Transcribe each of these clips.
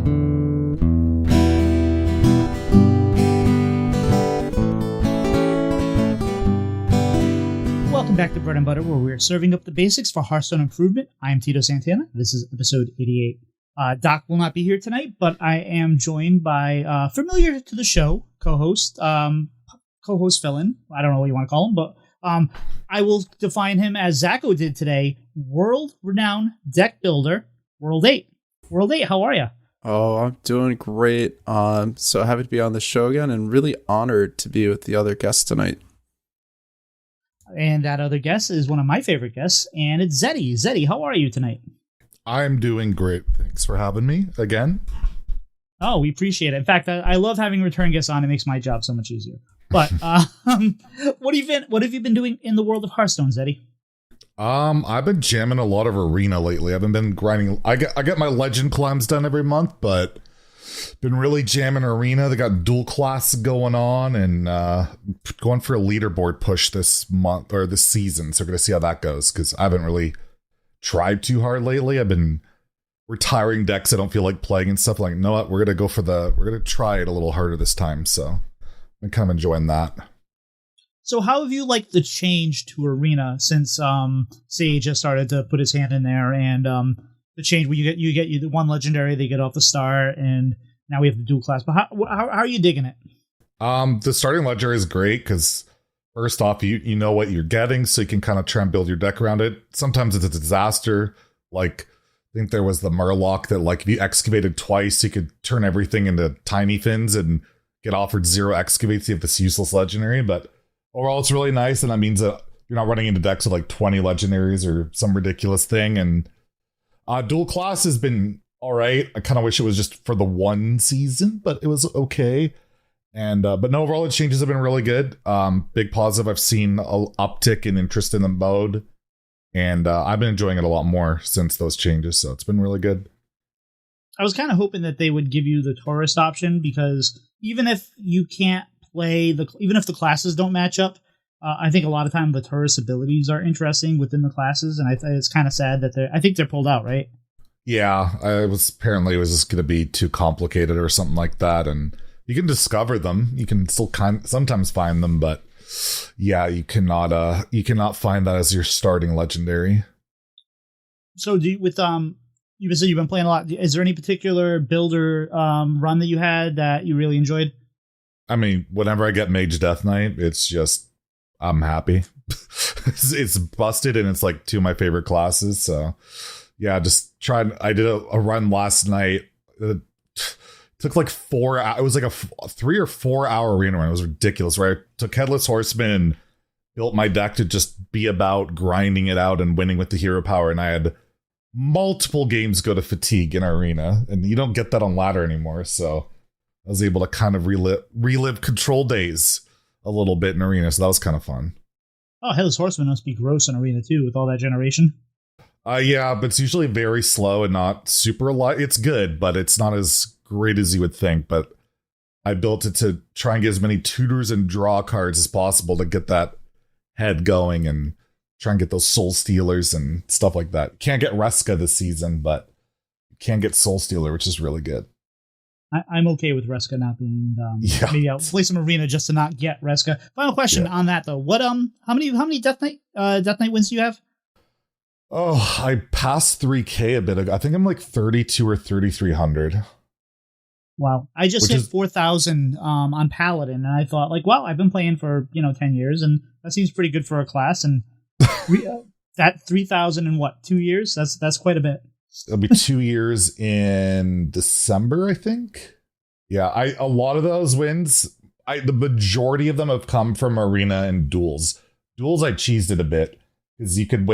Welcome back to Bread and Butter, where we are serving up the basics for Hearthstone improvement. I am Tito Santana. This is episode 88. Doc will not be here tonight, but I am joined by familiar to the show co-host fill-in. I don't know what you want to call him, but I will define him as Zacho did today. World-renowned deck builder, WorldEight. WorldEight, how are you? Oh, I'm doing great. So happy to be on the show again, and really honored to be with the other guests tonight. And that other guest is one of my favorite guests, and it's Zeddy. Zeddy, how are you tonight? I'm doing great. Thanks for having me again. Oh, we appreciate it. In fact, I love having return guests on. It makes my job so much easier. But what have you been doing in the world of Hearthstone, Zeddy? I've been jamming a lot of arena lately. I haven't been grinding. I get my legend climbs done every month, but been really jamming arena. They got dual class going on, and going for a leaderboard push this month or this season. So we're gonna see how that goes, because I haven't really tried too hard lately. I've been retiring decks I don't feel like playing and stuff. Like, no, we're gonna try it a little harder this time. So I'm kind of enjoying that. So how have you liked the change to arena since Sage has started to put his hand in there, and the change where you get the one legendary they get off the start, and now we have the dual class. But how are you digging it? The starting legendary is great because first off, you know what you're getting, so you can kind of try and build your deck around it. Sometimes it's a disaster. Like, I think there was the Murloc that, like, if you excavated twice, you could turn everything into tiny fins and get offered 0 excavates. You have this useless legendary, but overall, it's really nice, and that means that you're not running into decks with like 20 legendaries or some ridiculous thing. And dual class has been all right. I kind of wish it was just for the one season, but it was okay. And but no, overall, the changes have been really good. Big positive. I've seen an uptick in interest in the mode, and I've been enjoying it a lot more since those changes. So it's been really good. I was kind of hoping that they would give you the tourist option, because even if you can't play even if the classes don't match up, I think a lot of time the tourist abilities are interesting within the classes, and it's kind of sad that I think they're pulled out, right? Yeah, apparently it was just going to be too complicated or something like that, and you can discover them. You can still sometimes find them, but yeah, you cannot find that as your starting legendary. So you said you've been playing a lot. Is there any particular builder run that you had that you really enjoyed? I mean, whenever I get Mage Death Knight, it's just, I'm happy. it's busted, and it's like 2 of my favorite classes. So yeah, just tried. I did a run last night. It took like 4 hours. It was like a 3 or 4 hour arena run. It was ridiculous, right? I took Headless Horseman and built my deck to just be about grinding it out and winning with the hero power. And I had multiple games go to fatigue in our arena, and you don't get that on ladder anymore. So I was able to kind of relive control days a little bit in arena, so that was kind of fun. Oh, Headless Horseman must be gross in arena too, with all that generation. Yeah, but it's usually very slow and not super light. It's good, but it's not as great as you would think. But I built it to try and get as many tutors and draw cards as possible to get that head going and try and get those soul stealers and stuff like that. Can't get Reska this season, but you can get Soul Stealer, which is really good. I'm okay with Reska not being. Maybe I'll play some arena just to not get Reska. Final question on that though: what how many Death Knight wins do you have? Oh, I passed 3K a bit ago. I think I'm like 32 or 3,300. Wow, I just hit 4,000 on Paladin, and I thought, like, wow, I've been playing for 10 years, and that seems pretty good for a class. And that 3,000 in 2 years? That's quite a bit. It'll be 2 years in December, I think. Yeah, a lot of those wins, the majority of them have come from arena and duels. Duels, I cheesed it a bit, because you could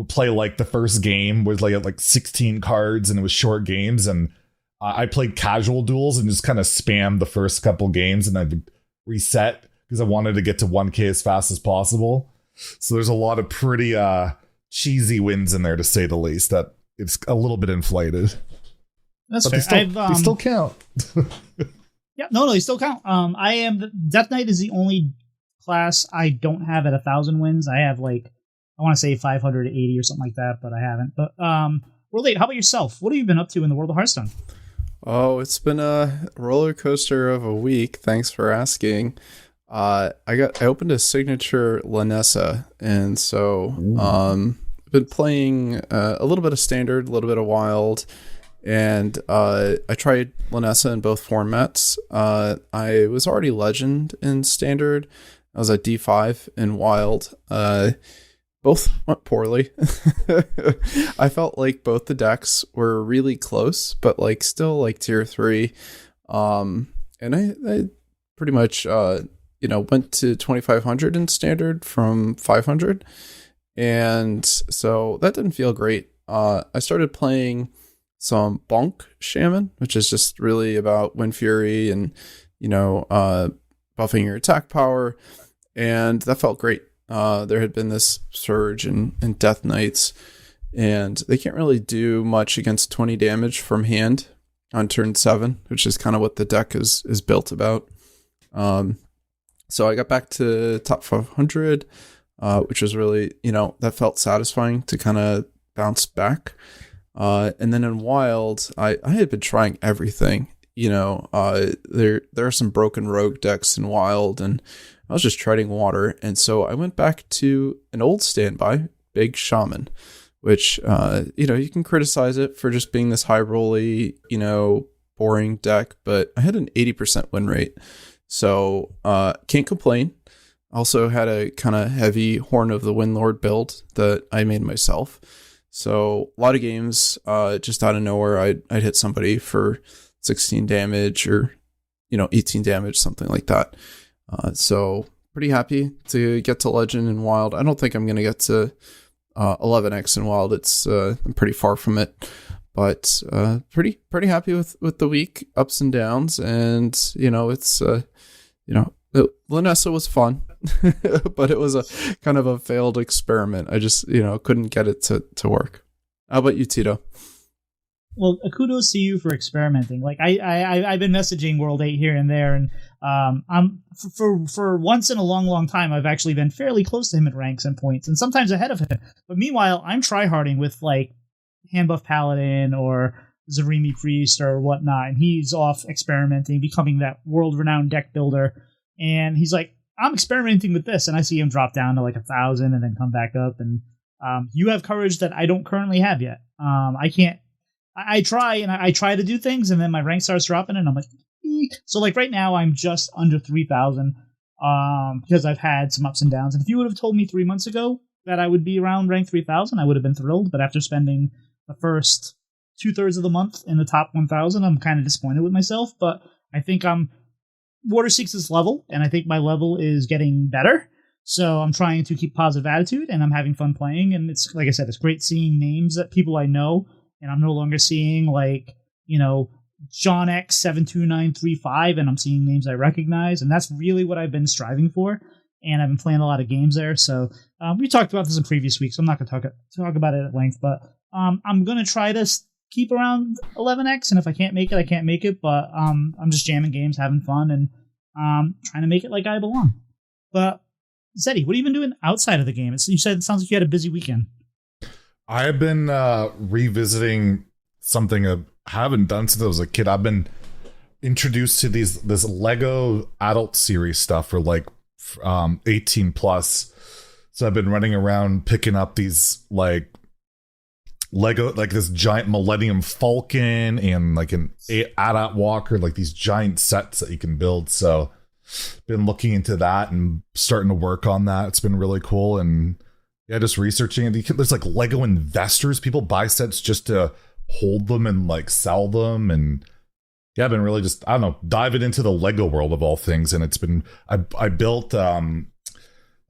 play like the first game was like 16 cards, and it was short games, and I played casual duels and just kind of spammed the first couple games, and I'd reset because I wanted to get to 1K as fast as possible. So there's a lot of pretty cheesy wins in there, to say the least, that it's a little bit inflated. That's but fair. They still count. Yeah, no, they still count. Death Knight is the only class I don't have at 1,000 wins. I have I want to say 580 or something like that, but I haven't. But WorldEight, how about yourself? What have you been up to in the world of Hearthstone? Oh, it's been a roller coaster of a week. Thanks for asking. I opened a signature Lanessa, and so I've been playing a little bit of standard, a little bit of wild, and I tried Lanessa in both formats. I was already legend in standard. I was at D5 in wild. Both went poorly. I felt like both the decks were really close, but like still like tier 3. And I pretty much went to 2500 in standard from 500, and so that didn't feel great. I started playing some Bonk Shaman, which is just really about Wind Fury and buffing your attack power, and that felt great. There had been this surge in Death Knights, and they can't really do much against 20 damage from hand on turn 7, which is kind of what the deck is built about. So I got back to top 500, which was really, that felt satisfying to kind of bounce back. And then in wild, I had been trying everything. There are some broken rogue decks in wild, and I was just treading water. And so I went back to an old standby, Big Shaman, which, you can criticize it for just being this high rolly, boring deck, but I had an 80% win rate. So can't complain. Also had a kind of heavy Horn of the Windlord build that I made myself. So a lot of games, just out of nowhere, I'd hit somebody for 16 damage or, 18 damage, something like that. So pretty happy to get to Legend and Wild. I don't think I'm going to get to 11x in Wild. I'm pretty far from it, but pretty happy with the week, ups and downs. And, Lanessa was fun, but it was a kind of a failed experiment. I just, couldn't get it to work. How about you, Tito? Well, kudos to you for experimenting. Like I've been messaging WorldEight here and there, and I'm for once in a long time I've actually been fairly close to him at ranks and points, and sometimes ahead of him. But meanwhile, I'm tryharding with like Handbuff Paladin or Zarimi Priest or whatnot, and he's off experimenting, becoming that world-renowned deck builder. And he's like, I'm experimenting with this, and I see him drop down to like 1,000 and then come back up. And you have courage that I don't currently have yet. I can't. I try to do things, and then my rank starts dropping, and I'm like, eek. So like right now I'm just under 3,000 because I've had some ups and downs. And if you would have told me 3 months ago that I would be around rank 3,000, I would have been thrilled. But after spending the first 2/3 of the month in the top 1,000, I'm kind of disappointed with myself. But I think Water Seeks its level, and I think my level is getting better. So I'm trying to keep positive attitude, and I'm having fun playing. And it's like I said, it's great seeing names that people I know. And I'm no longer seeing like, John X 72935, and I'm seeing names I recognize. And that's really what I've been striving for. And I've been playing a lot of games there. So we talked about this in previous weeks, so I'm not going to talk about it at length. But I'm going to try to keep around 11x. And if I can't make it, I can't make it. But I'm just jamming games, having fun, and trying to make it like I belong. But Zeddy, what have you been doing outside of the game? You said it sounds like you had a busy weekend. I've been revisiting something I haven't done since I was a kid. I've been introduced to this Lego adult series stuff for like 18 plus. So I've been running around picking up these like Lego, like this giant Millennium Falcon and like an AT-AT Walker, like these giant sets that you can build. So been looking into that and starting to work on that. It's been really cool. And yeah, just researching it. There's like Lego investors. People buy sets just to hold them and like sell them. And yeah, I've been really just, I don't know, diving into the Lego world of all things. And it's been, I built, the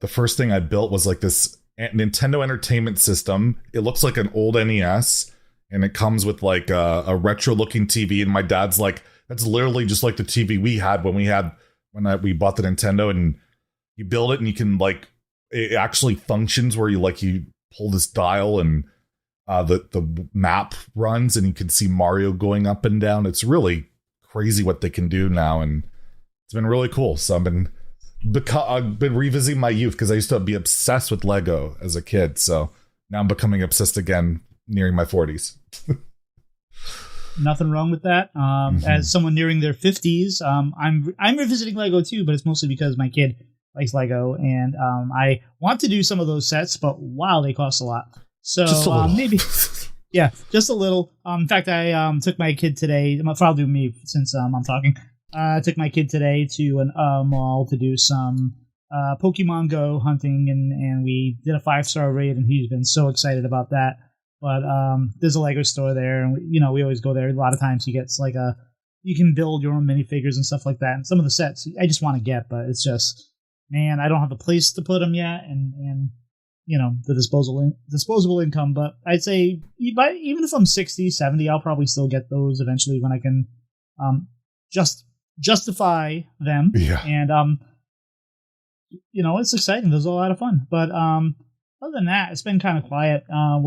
first thing I built was like this Nintendo Entertainment System. It looks like an old NES, and it comes with like a retro looking TV. And my dad's like, that's literally just like the TV we had when we bought the Nintendo. And you build it and you can like, it actually functions where you pull this dial and the map runs and you can see Mario going up and down. It's really crazy what they can do now, and it's been really cool. So I've been revisiting my youth because I used to be obsessed with Lego as a kid. So now I'm becoming obsessed again, nearing my 40s. nothing wrong with that. As someone nearing their 50s, I'm revisiting Lego too, but it's mostly because my kid likes Lego, and I want to do some of those sets, but wow, they cost a lot. So Just a little. maybe, yeah, just a little. In fact, I took my kid today. I'll do me since I'm talking. I took my kid today to a mall to do some Pokemon Go hunting, and we did a 5-star raid, and he's been so excited about that. But there's a Lego store there, and we always go there. A lot of times he gets you can build your own minifigures and stuff like that. And some of the sets I just want to get, but it's just, man, I don't have a place to put them yet, and the disposable income. But I'd say even if I'm 60, 70, I'll probably still get those eventually when I can justify them. Yeah. And it's exciting. There's a lot of fun. But other than that, it's been kind of quiet. I'm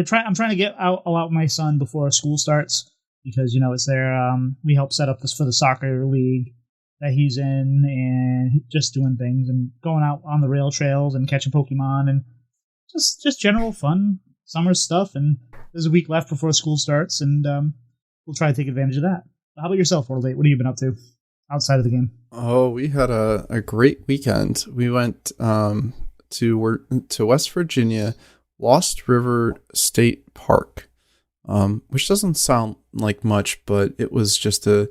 trying to get out a lot with my son before school starts, because it's there. We help set up this for the soccer league that he's in, and just doing things and going out on the rail trails and catching Pokemon and just general fun summer stuff. And there's a week left before school starts, and we'll try to take advantage of that. How about yourself, WorldEight? What have you been up to outside of the game? Oh, we had a great weekend. We went to West Virginia, Lost River State Park, which doesn't sound like much, but it was just a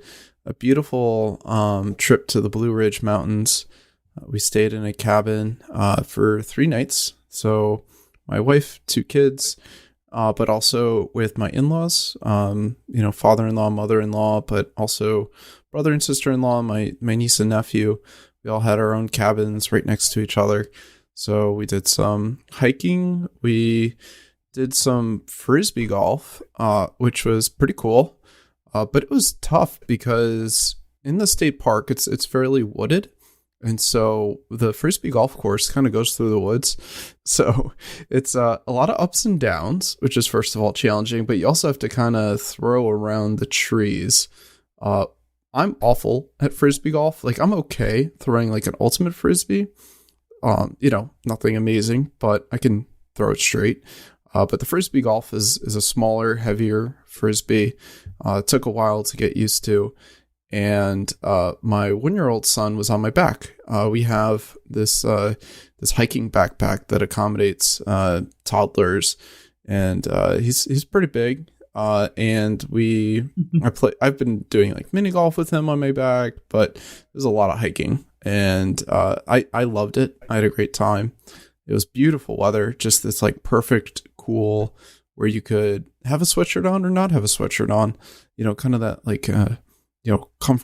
beautiful trip to the Blue Ridge Mountains. We stayed in a cabin for 3 nights. So my wife, 2 kids, but also with my in-laws, father-in-law, mother-in-law, but also brother and sister-in-law, my niece and nephew. We all had our own cabins right next to each other. So we did some hiking. We did some frisbee golf, which was pretty cool. But it was tough because in the state park, it's fairly wooded. And so the frisbee golf course kind of goes through the woods. So it's a lot of ups and downs, which is first of all challenging, but you also have to kind of throw around the trees. I'm awful at frisbee golf. I'm okay throwing an ultimate frisbee. Nothing amazing, but I can throw it straight. But the frisbee golf is a smaller, heavier frisbee. It took a while to get used to. And my 1-year-old son was on my back. We have this hiking backpack that accommodates toddlers, and he's pretty big. And I've been doing mini golf with him on my back, but there's a lot of hiking, and I loved it. I had a great time. It was beautiful weather, just this perfect cool where you could have a sweatshirt on or not have a sweatshirt on, kind of that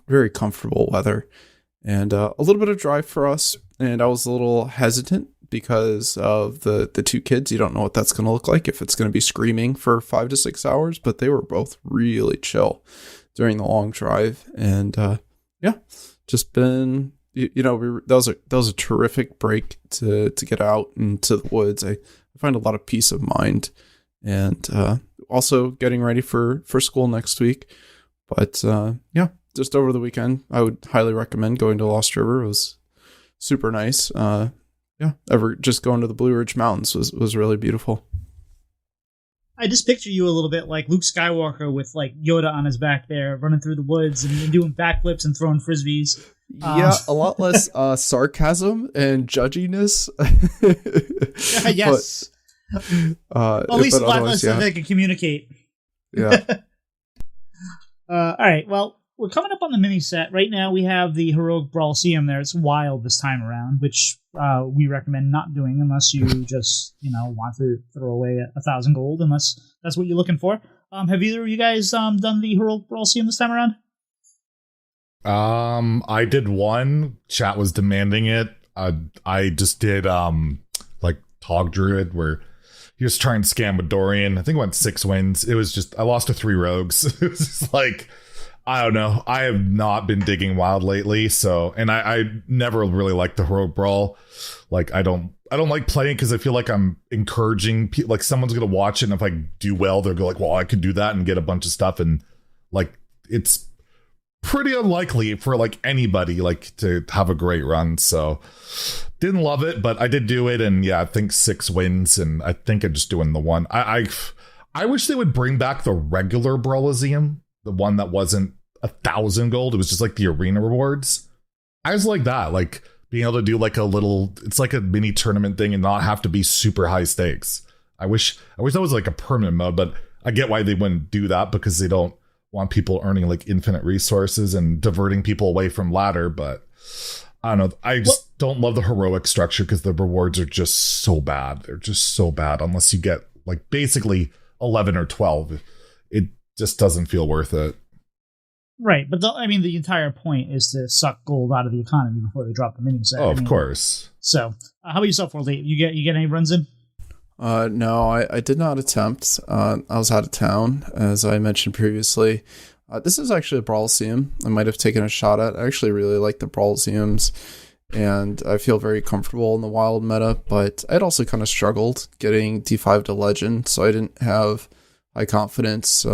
very comfortable weather, and a little bit of drive for us. And I was a little hesitant because of the 2 kids. You don't know what that's going to look like, if it's going to be screaming for 5 to 6 hours, but they were both really chill during the long drive. And just been, that was a terrific break to get out into the woods. I find a lot of peace of mind, and also getting ready for school next week. But just over the weekend, I would highly recommend going to Lost River. It was super nice. Just going to the Blue Ridge Mountains was really beautiful. I just picture you a little bit like Luke Skywalker with Yoda on his back there, running through the woods and doing backflips and throwing frisbees. Yeah, a lot less sarcasm and judginess. Yes. At least a lot less so they can communicate. Yeah. All right. Well, we're coming up on the mini set. Right now we have the Heroic Brawlseum there. It's wild this time around, which we recommend not doing unless you just, want to throw away 1,000 gold, unless that's what you're looking for. Have either of you guys done the Heroic Brawlseum this time around? I did one. Chat was demanding it. I just did Tog Druid, where he was trying to scam with Dorian. I think it went 6 wins. It was just, I lost to 3 rogues. It was just I don't know. I have not been digging wild lately, so, and I never really liked the Heroic Brawl. I don't like playing because I feel like I'm encouraging people. Someone's gonna watch it, and if I do well, they'll go well, I could do that and get a bunch of stuff, and it's pretty unlikely for anybody to have a great run. So didn't love it, but I did do it, and I think 6 wins, and I think I'm just doing the one. I wish they would bring back the regular Brawlseum. the one that wasn't 1,000 gold. It was just like the arena rewards. I was like that, like being able to do like a little, it's like a mini tournament thing and not have to be super high stakes. I wish that was like a permanent mode, but I get why they wouldn't do that because they don't want people earning like infinite resources and diverting people away from ladder. But I don't know. I just don't love the heroic structure because the rewards are just so bad. They're just so bad unless you get like basically 11 or 12. It just doesn't feel worth it. Right, but the entire point is to suck gold out of the economy before they drop the mini set. Oh, of course. So, how about yourself, WorldEight? You get any runs in? No, I did not attempt. I was out of town, as I mentioned previously. This is actually a Brawlseum I might have taken a shot at. I actually really like the Brawlseums, and I feel very comfortable in the wild meta, but I'd also kind of struggled getting D5 to Legend, so I didn't have high confidence.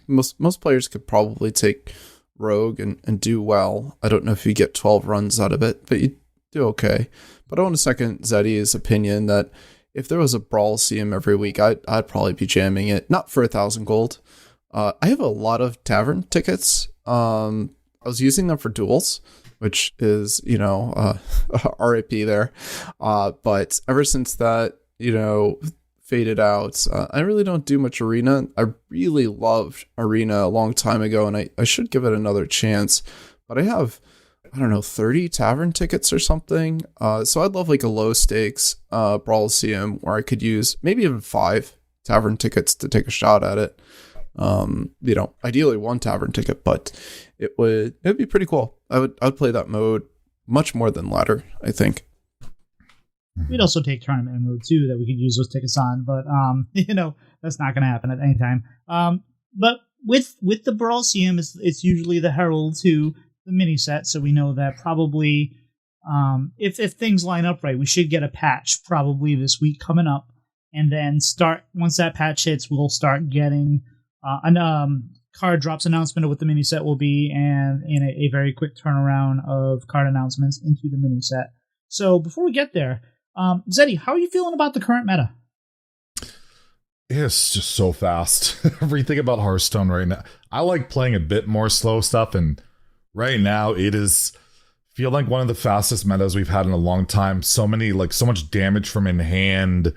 Most players could probably take Rogue and do well. I don't know if you get 12 runs out of it, but you do okay. But I want to second Zeddy's opinion that if there was a Brawlseum every week, I'd probably be jamming it. Not for 1,000 gold. I have a lot of tavern tickets. I was using them for duels, which is, RIP there. But ever since that, faded out, I really don't do much arena. I really loved arena a long time ago, and I should give it another chance. But I have, 30 tavern tickets or something. So I'd love like a low stakes Brawlseum where I could use maybe even 5 tavern tickets to take a shot at it. Ideally 1 tavern ticket, but it'd be pretty cool. I'd play that mode much more than ladder, I think. We'd also take tournament mode too that we could use those tickets on, but that's not going to happen at any time. But with the Brawlseum, it's usually the Herald to the mini set, so we know that probably if things line up right, we should get a patch probably this week coming up, and then once that patch hits, we'll start getting card drops announcement of what the mini set will be, and in a very quick turnaround of card announcements into the mini set. So before we get there, Zeddy, how are you feeling about the current meta? It's just so fast. Everything about Hearthstone right now. I like playing a bit more slow stuff, and right now it is feel like one of the fastest metas we've had in a long time. So much damage from in hand.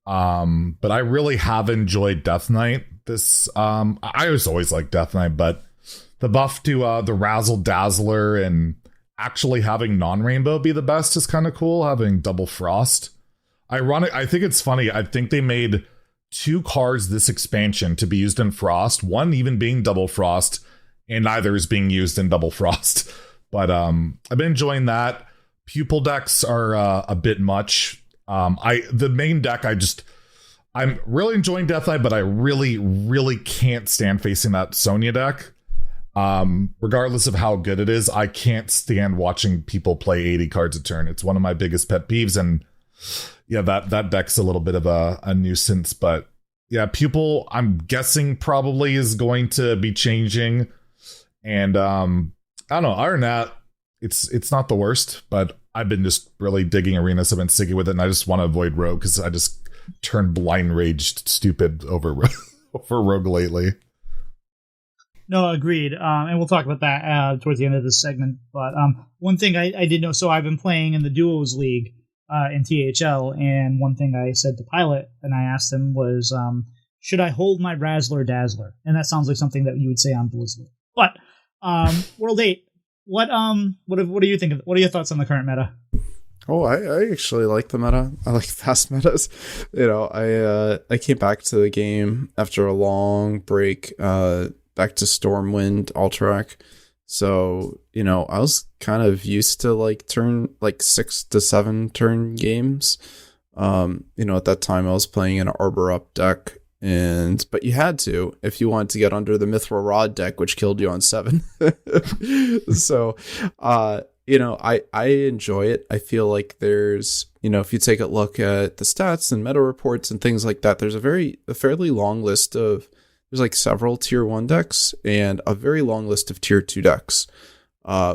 But I really have enjoyed Death Knight. I was always like Death Knight, but the buff to the Razzle Dazzler and actually having non-rainbow be the best is kind of cool. Having double frost. Ironic. I think it's funny. I think they made 2 cards this expansion to be used in frost. One even being double frost, and neither is being used in double frost. But I've been enjoying that. Pupil decks are a bit much. The main deck I'm really enjoying Death Knight, but I really, really can't stand facing that Sonya deck. Regardless of how good it is, I can't stand watching people play 80 cards a turn. It's one of my biggest pet peeves, and yeah, that deck's a little bit of a nuisance. But yeah, Pupil, I'm guessing probably is going to be changing, and I don't know. Other than that, it's not the worst, but I've been just really digging arenas. I've been sticky with it, and I just want to avoid Rogue because I just turned blind raged stupid over Rogue lately. No, agreed. And we'll talk about that towards the end of this segment. But one thing I did know, so I've been playing in the Duos League in THL, and one thing I said to Pilot, and I asked him was, should I hold my Razzler Dazzler? And that sounds like something that you would say on Blizzard. But WorldEight, what are you thinking? What are your thoughts on the current meta? Oh, I actually like the meta. I like fast metas. I came back to the game after a long break, back to Stormwind, Alterac. So, I was kind of used to turn 6 to 7 turn games. At that time I was playing an Arbor Up deck, but you had to if you wanted to get under the Mithril Rod deck, which killed you on 7. So, I enjoy it. I feel like there's, if you take a look at the stats and meta reports and things like that, there's a fairly long list of, there's several tier 1 decks and a very long list of tier 2 decks,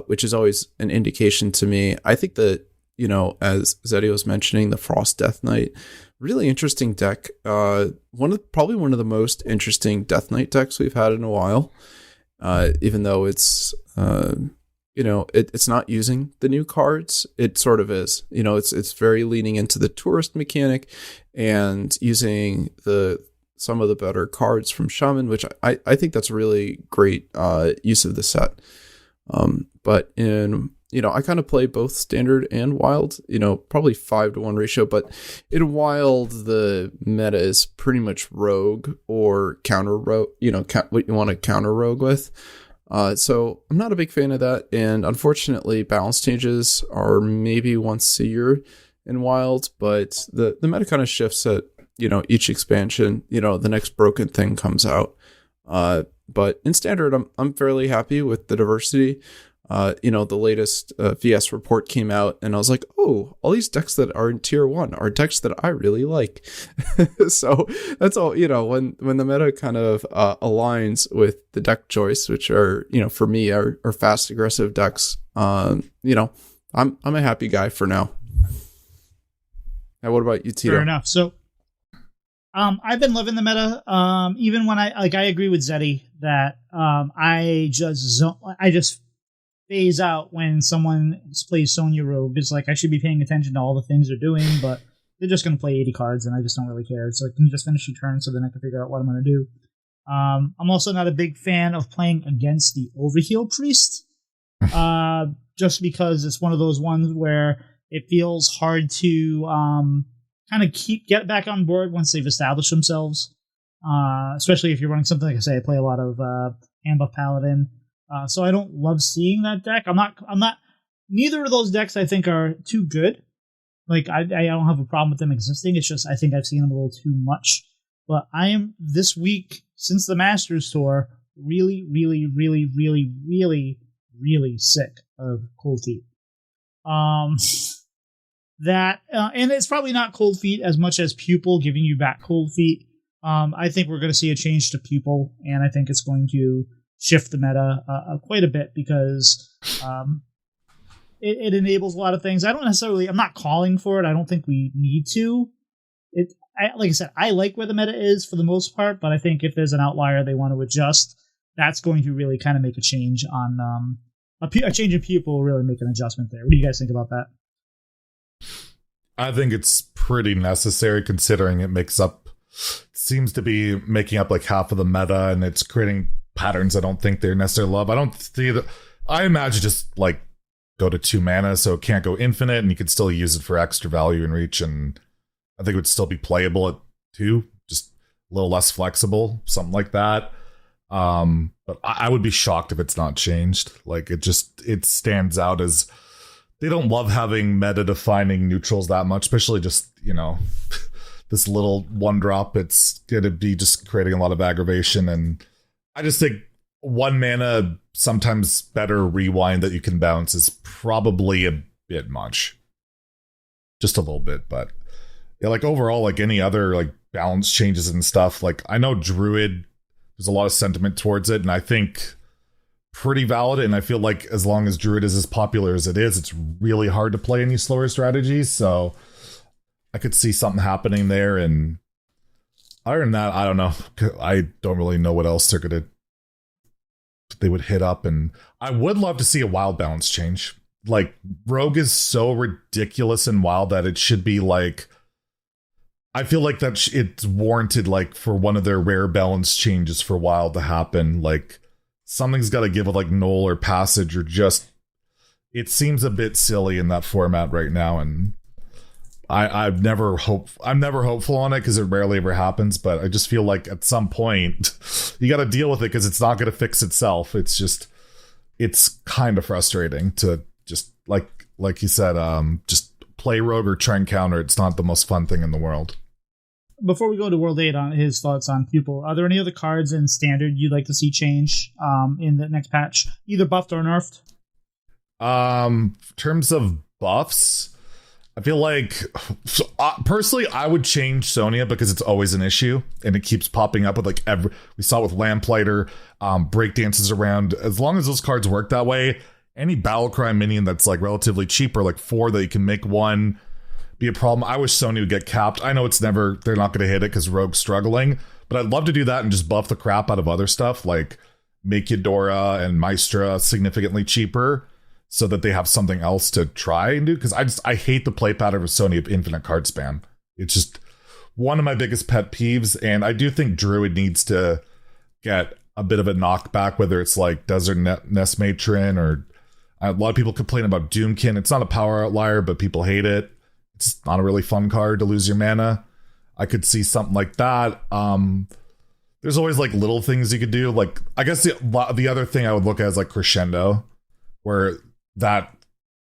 which is always an indication to me. I think that, as Zeddy was mentioning, the Frost Death Knight, really interesting deck. Probably one of the most interesting Death Knight decks we've had in a while. even though it's it's not using the new cards. It sort of is. It's very leaning into the tourist mechanic and using some of the better cards from Shaman, which I think that's a really great use of the set. But I kind of play both standard and wild, probably 5-to-1 ratio, but in wild, the meta is pretty much rogue or counter rogue, what you want to counter rogue with. So I'm not a big fan of that. And unfortunately, balance changes are maybe once a year in wild, but the meta kind of shifts at, each expansion, the next broken thing comes out. But in standard, I'm fairly happy with the diversity. The latest VS report came out and I was like, oh, all these decks that are in tier 1 are decks that I really like. So that's all, when the meta kind of aligns with the deck choice, which are, for me are fast, aggressive decks. I'm a happy guy for now. Now, what about you, Tito? Fair enough. So, I've been loving the meta. Even when I agree with Zeddy that I just phase out when someone plays Sonya Rogue. It's like I should be paying attention to all the things they're doing, but they're just going to play 80 cards, and I just don't really care. So can you just finish your turn so then I can figure out what I'm going to do? I'm also not a big fan of playing against the Overheal Priest, just because it's one of those ones where it feels hard to kind of get back on board once they've established themselves, especially if you're running something like I say, I play a lot of Hand Buff Paladin. So I don't love seeing that deck. I'm not. Neither of those decks I think are too good. Like I don't have a problem with them existing. It's just I think I've seen them a little too much. But I am this week since the Masters Tour really, really, really, really, really, really sick of Cold Feet. And it's probably not Cold Feet as much as Pupil giving you back Cold Feet. I think we're going to see a change to Pupil, and I think it's going to shift the meta quite a bit because it enables a lot of things. I'm not calling for it. I don't think we need to. Like I said, I like where the meta is for the most part, but I think if there's an outlier they want to adjust, that's going to really kind of make a change on a change in Pupil will really make an adjustment there. What do you guys think about that? I think it's pretty necessary considering seems to be making up like half of the meta, and it's creating patterns I don't think they necessarily love. I don't see that. I imagine just like go to 2 mana so it can't go infinite, and you could still use it for extra value and reach, and I think it would still be playable at 2, just a little less flexible, something like that. But I would be shocked if it's not changed. Like it stands out as they don't love having meta defining neutrals that much, especially just, this little 1-drop. It's going to be just creating a lot of aggravation. And I just think 1 mana, sometimes better rewind that you can bounce is probably a bit much. Just a little bit, but yeah, like overall, like any other like balance changes and stuff, like I know Druid, there's a lot of sentiment towards it, and I think pretty valid, and I feel like as long as Druid is as popular as it is, it's really hard to play any slower strategies, so I could see something happening there. And other than that, I don't know. I don't really know what else they would hit up, and I would love to see a wild balance change. Like, Rogue is so ridiculous in wild that it should be like, I feel like that it's warranted, like, for one of their rare balance changes for wild to happen. Like, something's got to give with like null or passage, or just it seems a bit silly in that format right now, and I'm never hopeful on it because it rarely ever happens, but I just feel like at some point you got to deal with it because it's not going to fix itself. It's kind of frustrating to just like you said, just play Rogue or try and counter. It's not the most fun thing in the world. Before we go to WorldEight on his thoughts on Pupil, are there any other cards in Standard you'd like to see change in the next patch, either buffed or nerfed? In terms of buffs, I feel like personally I would change Sonya because it's always an issue and it keeps popping up with like we saw it with Lamplighter, breakdances around. As long as those cards work that way, any Battlecry minion that's like relatively cheap, or like 4 that you can make 1 be a problem. I wish Sonya would get capped. I know they're not going to hit it because Rogue's struggling, but I'd love to do that and just buff the crap out of other stuff. Like make Eudora and Maestra significantly cheaper so that they have something else to try and do. Because I hate the play pattern of Sony of infinite card spam. It's just one of my biggest pet peeves. And I do think Druid needs to get a bit of a knockback, whether it's like Desert Nest Matron or a lot of people complain about Doomkin. It's not a power outlier, but people hate it. It's not a really fun card to lose your mana. I could see something like that. There's always like little things you could do. Like, I guess the other thing I would look at is like Crescendo, where that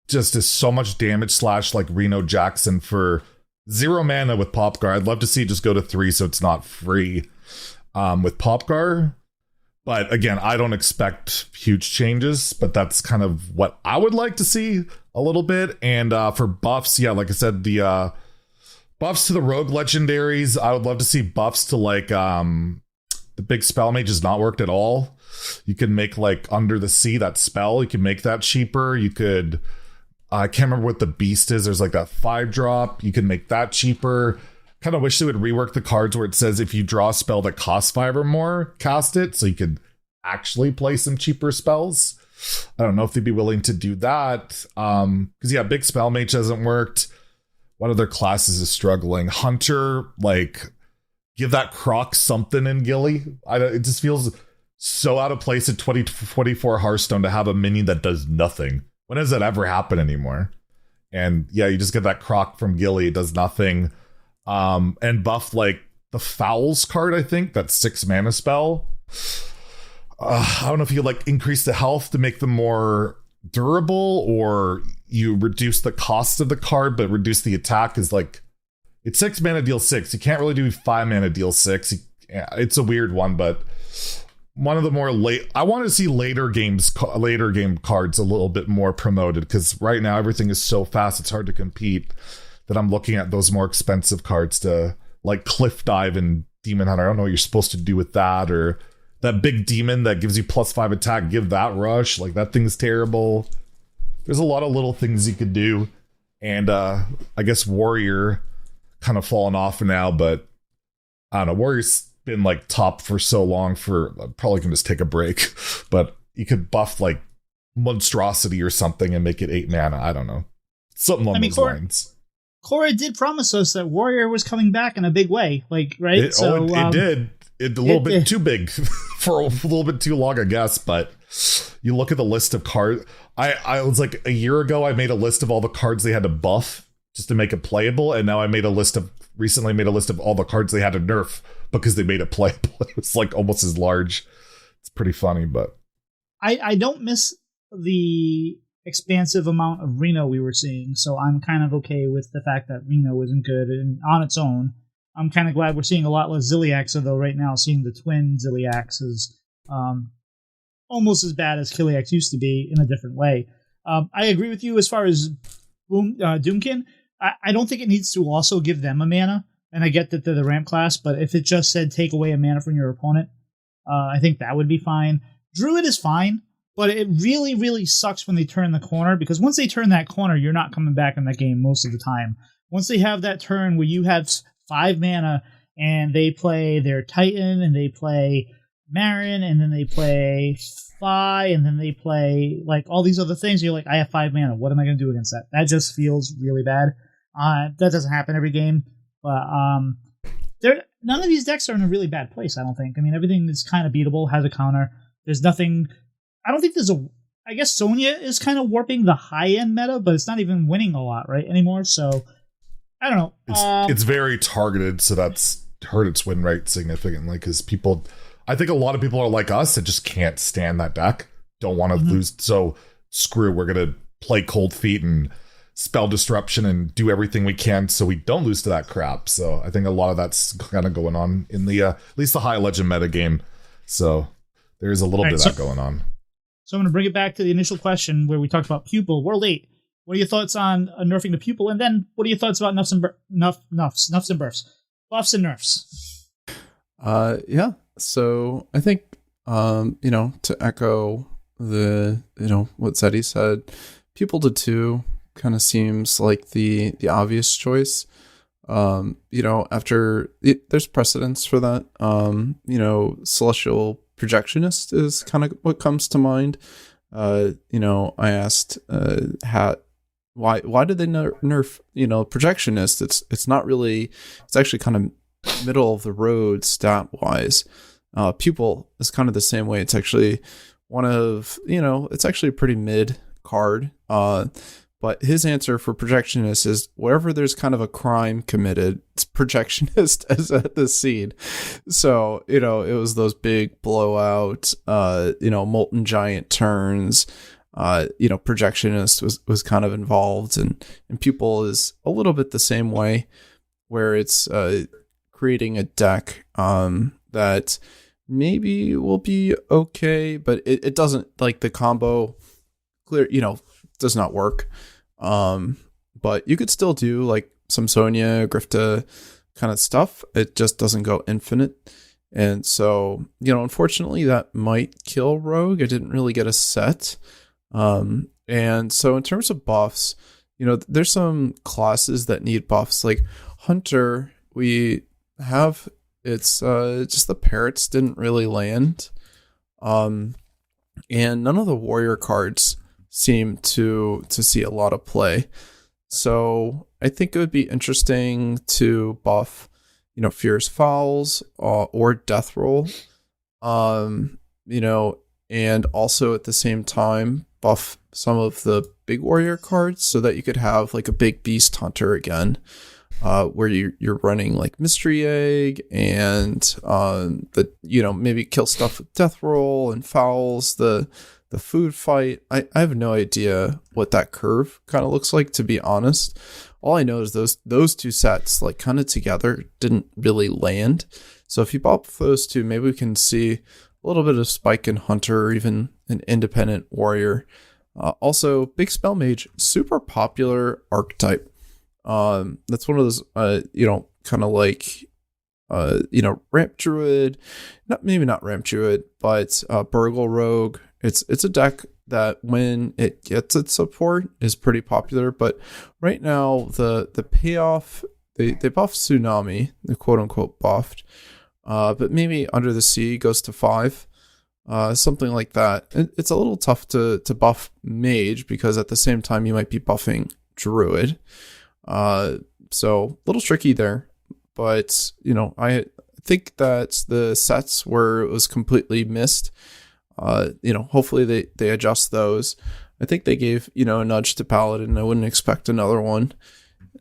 just is so much damage / like Reno Jackson for 0 mana with Popgar. I'd love to see it just go to 3 so it's not free with Popgar. But again, I don't expect huge changes, but that's kind of what I would like to see a little bit. And for buffs, yeah, like I said, the buffs to the rogue legendaries, I would love to see buffs to like the big spell mage has not worked at all. You can make like Under the Sea, that spell, you can make that cheaper. You could, I can't remember what the beast is. There's like that 5-drop. You can make that cheaper. Kind of wish they would rework the cards where it says if you draw a spell that costs 5 or more, cast it, so you could actually play some cheaper spells. I don't know if they'd be willing to do that. Because yeah, big spell mage hasn't worked. What other classes is struggling? Hunter, like, give that Croc something in Gilly. It just feels so out of place at 2024 Hearthstone to have a minion that does nothing. When does that ever happen anymore? And yeah, you just get that Croc from Gilly, it does nothing. And buff like the Fowls card, I think, that 6 mana spell. I don't know if you like increase the health to make them more durable, or you reduce the cost of the card but reduce the attack. Is like, it's 6 mana deal 6. You can't really do 5 mana deal 6. It's a weird one, but one of the more I want to see later game cards a little bit more promoted, because right now everything is so fast it's hard to compete, that I'm looking at those more expensive cards to like Cliff Dive and Demon Hunter. I don't know what you're supposed to do with that, or that big demon that gives you +5 attack, give that Rush. Like, that thing's terrible. There's a lot of little things you could do. And I guess Warrior kind of fallen off now, but I don't know. Warrior's been like top for so long probably can just take a break. But you could buff like Monstrosity or something and make it 8 mana. I don't know. Something along those lines. Cora did promise us that Warrior was coming back in a big way, like, right? It did. It's a little bit too big for a little bit too long, I guess. But you look at the list of cards. I was like, a year ago, I made a list of all the cards they had to buff just to make it playable, and now I recently made a list of all the cards they had to nerf because they made it playable. It was like almost as large. It's pretty funny, but I don't miss the expansive amount of Reno we were seeing, so I'm kind of okay with the fact that Reno isn't good and on its own. I'm kind of glad we're seeing a lot less Ziliax, although right now seeing the twin Ziliax is almost as bad as Kiliax used to be in a different way. I agree with you as far as Doomkin. I don't think it needs to also give them a mana, and I get that they're the ramp class, but if it just said take away a mana from your opponent, I think that would be fine. Druid is fine, but it really, really sucks when they turn the corner, because once they turn that corner, you're not coming back in that game most of the time. Once they have that turn where you have 5 mana and they play their Titan and they play Marin and then they play Fi and then they play like all these other things, you're like, I have 5 mana. What am I going to do against that? That just feels really bad. That doesn't happen every game, but none of these decks are in a really bad place, I don't think. I mean, everything is kind of beatable, has a counter. There's nothing... I don't think there's I guess Sonya is kind of warping the high-end meta, but it's not even winning a lot, right, anymore, so... I don't know. It's very targeted, so that's hurt its win rate significantly, because I think a lot of people are like us that just can't stand that deck, don't want to lose, so screw, we're going to play Cold Feet and spell Disruption and do everything we can so we don't lose to that crap. So I think a lot of that's kind of going on in the at least the high legend meta game. So there's a little bit of that going on. So I'm going to bring it back to the initial question where we talked about Pupil. WorldEight, what are your thoughts on nerfing the Pupil? And then what are your thoughts about nuffs and buffs? Buffs and nerfs. Yeah. So I think, to echo what Zeddy said, Pupil to 2 kind of seems like the obvious choice. After there's precedence for that. Celestial Projectionist is kind of what comes to mind. I asked why did they nerf Projectionist? It's not really, it's actually kind of middle of the road stat wise. Pupil is kind of the same way. It's actually it's actually a pretty mid card. But his answer for Projectionist is wherever there's kind of a crime committed, it's Projectionist as at the scene. So, it was those big blowout, molten giant turns. Projectionist was kind of involved, and Pupil is a little bit the same way, where it's creating a deck that maybe will be okay, but it doesn't, like, the combo does not work. But you could still do like some Sonya, Grifta kind of stuff. It just doesn't go infinite. And so, unfortunately that might kill Rogue. I didn't really get a set. And so in terms of buffs, there's some classes that need buffs. Like Hunter, we have, it's just the parrots didn't really land. And none of the warrior cards seem to see a lot of play. So I think it would be interesting to buff, Fierce Fouls or Death Roll, and also at the same time buff some of the big warrior cards so that you could have like a big beast hunter again, where you're running like Mystery Egg and maybe kill stuff with Death Roll and Fouls. The food fight, I have no idea what that curve kind of looks like, to be honest. All I know is those two sets, like, kind of together didn't really land. So if you buff those two, maybe we can see a little bit of spike in Hunter or even an independent warrior. Also, Big Spell Mage, super popular archetype. That's one of those, kind of like, Ramp Druid, not Ramp Druid, but Burgle Rogue. It's a deck that when it gets its support is pretty popular, but right now the payoff, they buffed Tsunami, the quote unquote buffed, but maybe Under the Sea goes to 5, something like that. It's a little tough to buff Mage because at the same time you might be buffing Druid, so a little tricky there. But I think that the sets where it was completely missed, hopefully they adjust those. I think they gave, a nudge to Paladin. I wouldn't expect another one.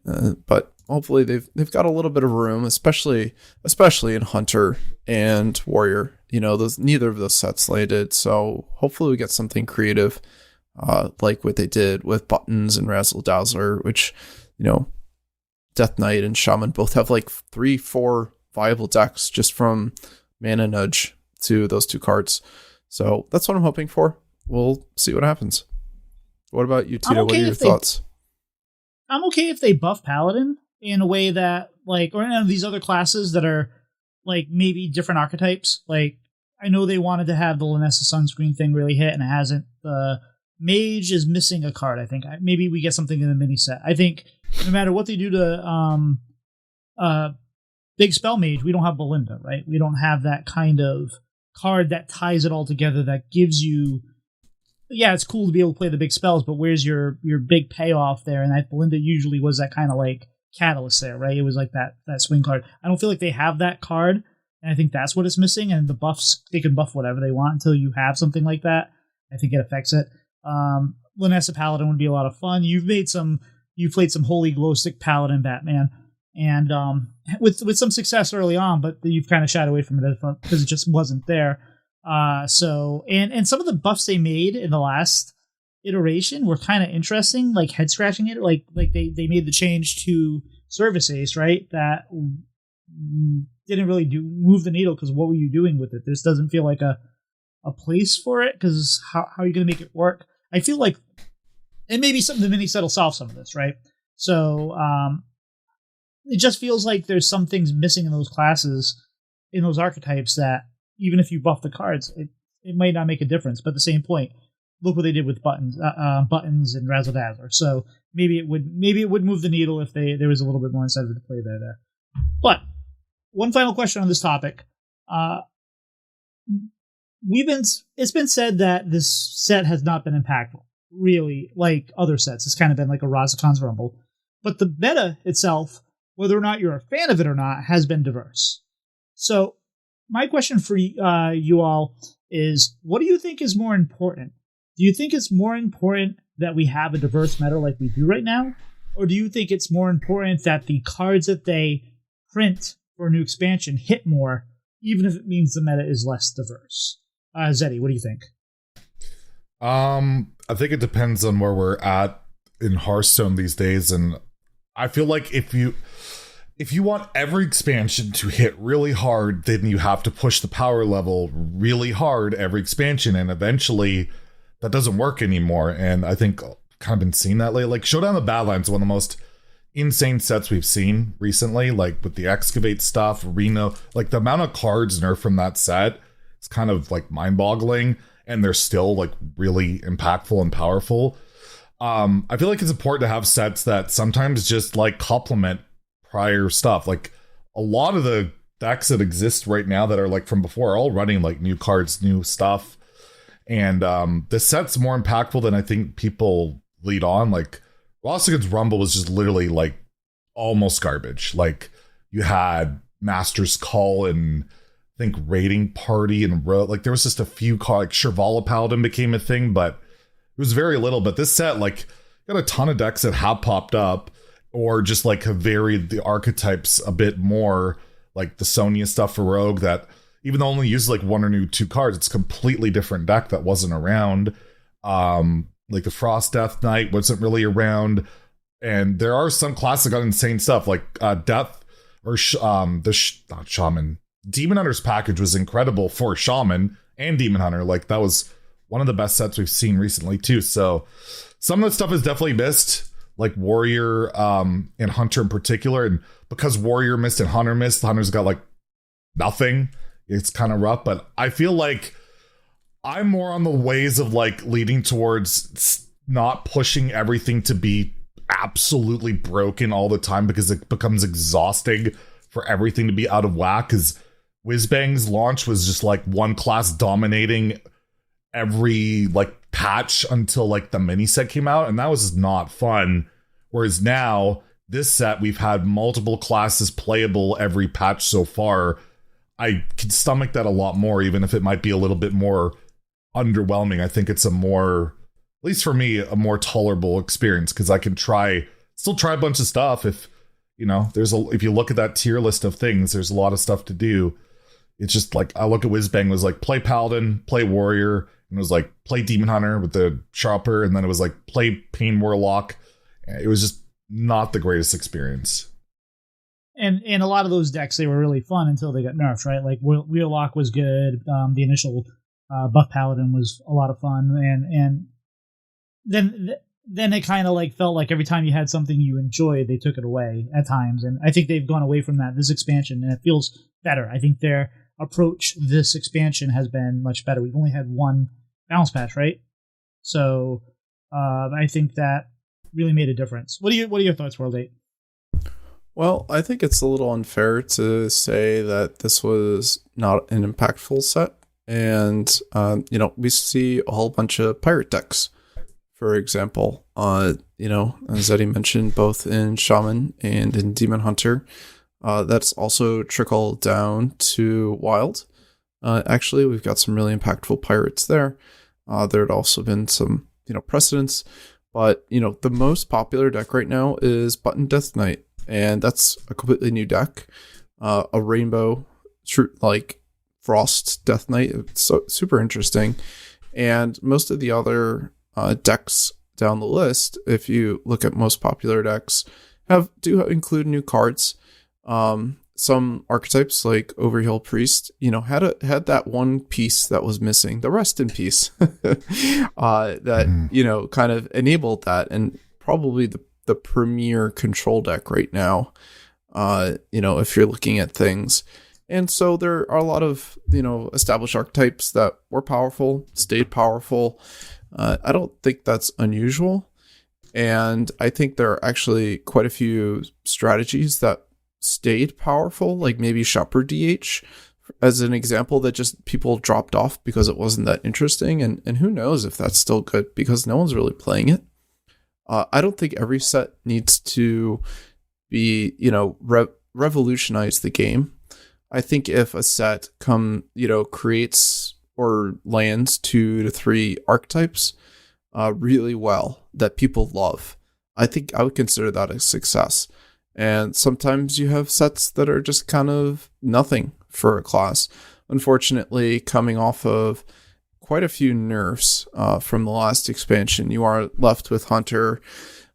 But hopefully they've got a little bit of room, especially in Hunter and Warrior. Neither of those sets landed. So hopefully we get something creative, like what they did with Buttons and Razzle Dazzler, which, Death Knight and Shaman both have like 3-4 viable decks just from Mana Nudge to those two cards. So that's what I'm hoping for. We'll see what happens. What about you, Tito? What are your thoughts? I'm okay if they buff Paladin in a way that, like, or any of these other classes that are, like, maybe different archetypes. Like, I know they wanted to have the Lanessa Sunscreen thing really hit, and it hasn't. The Mage is missing a card, I think. Maybe we get something in the mini set. I think no matter what they do to Big Spell Mage, we don't have Belinda, right? We don't have that kind of card that ties it all together, that gives you, it's cool to be able to play the big spells, but where's your big payoff there? And that Belinda usually was that kind of like catalyst there, right? It was like that swing card. I don't feel like they have that card, and I think that's what it's missing. And the buffs, they can buff whatever they want until you have something like that. I think it affects it. Lanessa Paladin would be a lot of fun. You've played some Holy Glowstick Paladin Batman, and with some success early on, but you've kind of shied away from it because it just wasn't there. So some of the buffs they made in the last iteration were kind of interesting, like head scratching it. Like they made the change to Service Ace, right? That didn't really move the needle, because what were you doing with it? This doesn't feel like a place for it, because how are you going to make it work? I feel like, and maybe the mini set will solve some of this, right? So it just feels like there's some things missing in those classes, in those archetypes, that even if you buff the cards, it might not make a difference. But at the same point, look what they did with Buttons and Razzle Dazzler. So maybe it would move the needle if there was a little bit more incentive to play there. But one final question on this topic. it's been said that this set has not been impactful, really, like other sets. It's kind of been like a Razakan's Rumble. But the meta itself, whether or not you're a fan of it or not, has been diverse. So my question for you all is, what do you think is more important? Do you think it's more important that we have a diverse meta like we do right now? Or do you think it's more important that the cards that they print for a new expansion hit more, even if it means the meta is less diverse? Zeddy, what do you think? I think it depends on where we're at in Hearthstone these days, and I feel like if you want every expansion to hit really hard, then you have to push the power level really hard every expansion, and eventually that doesn't work anymore. And I think I've kind of been seeing that lately. Like Showdown of the Badlands, one of the most insane sets we've seen recently, like with the Excavate stuff, Reno, like the amount of cards nerfed from that set, it's kind of like mind-boggling, and they're still like really impactful and powerful. I feel like it's important to have sets that sometimes just like complement prior stuff. Like a lot of the decks that exist right now that are like from before are all running like new cards, new stuff. And the set's more impactful than I think people lead on. Like Rossigan's Rumble was just literally like almost garbage. Like you had Master's Call and I think Raiding Party and like there was just a few cards. Like Shirvala Paladin became a thing, but it was very little. But this set like got a ton of decks that have popped up, or just like have varied the archetypes a bit more, like the Sonya stuff for Rogue that even though only uses like one or two cards, it's a completely different deck that wasn't around. Like the Frost Death Knight wasn't really around, and there are some classes that got insane stuff like Death or not Shaman. Demon Hunter's package was incredible for Shaman and Demon Hunter. Like that was one of the best sets we've seen recently too. So some of the stuff is definitely missed, like Warrior and Hunter in particular. And because Warrior missed and Hunter missed, the Hunter's got like nothing. It's kind of rough, but I feel like I'm more on the ways of like leading towards not pushing everything to be absolutely broken all the time, because it becomes exhausting for everything to be out of whack. Because Whizbang's launch was just like one class dominating every like patch until like the mini set came out, and that was just not fun. Whereas now this set, we've had multiple classes playable every patch so far. I can stomach that a lot more, even if it might be a little bit more underwhelming. I think it's a more, at least for me, a more tolerable experience, because I can still try a bunch of stuff. If you know, if you look at that tier list of things, there's a lot of stuff to do. It's just like, I look at Whizbang was like play Paladin, play Warrior, and it was like play Demon Hunter with the Chopper, and then it was like play Pain Warlock. It was just not the greatest experience. And in a lot of those decks, they were really fun until they got nerfed, right? Like Warlock was good. The initial Buff Paladin was a lot of fun, and then it kind of like felt like every time you had something you enjoyed, they took it away at times. And I think they've gone away from that this expansion, and it feels better. I think their approach this expansion has been much better. We've only had one balance patch, right? So I think that really made a difference. What are your thoughts, WorldEight? Well, I think it's a little unfair to say that this was not an impactful set. And, we see a whole bunch of pirate decks, for example. As Zeddy mentioned, both in Shaman and in Demon Hunter. That's also trickled down to Wild. Actually, we've got some really impactful pirates there. There had also been some, precedents. But, the most popular deck right now is Button Death Knight. And that's a completely new deck. A rainbow, like Frost Death Knight. It's so, super interesting. And most of the other decks down the list, if you look at most popular decks, do include new cards. Some archetypes like Overhill Priest, had that one piece that was missing, the Rest in Peace, that, kind of enabled that, and probably the premier control deck right now, if you're looking at things. And so there are a lot of, established archetypes that were powerful, stayed powerful. I don't think that's unusual. And I think there are actually quite a few strategies that stayed powerful, like maybe Shopper DH as an example that just people dropped off because it wasn't that interesting. And who knows if that's still good because no one's really playing it. I don't think every set needs to be, revolutionize the game. I think if a set creates or lands 2 to 3 archetypes really well that people love, I think I would consider that a success. And sometimes you have sets that are just kind of nothing for a class. Unfortunately, coming off of quite a few nerfs from the last expansion, you are left with Hunter,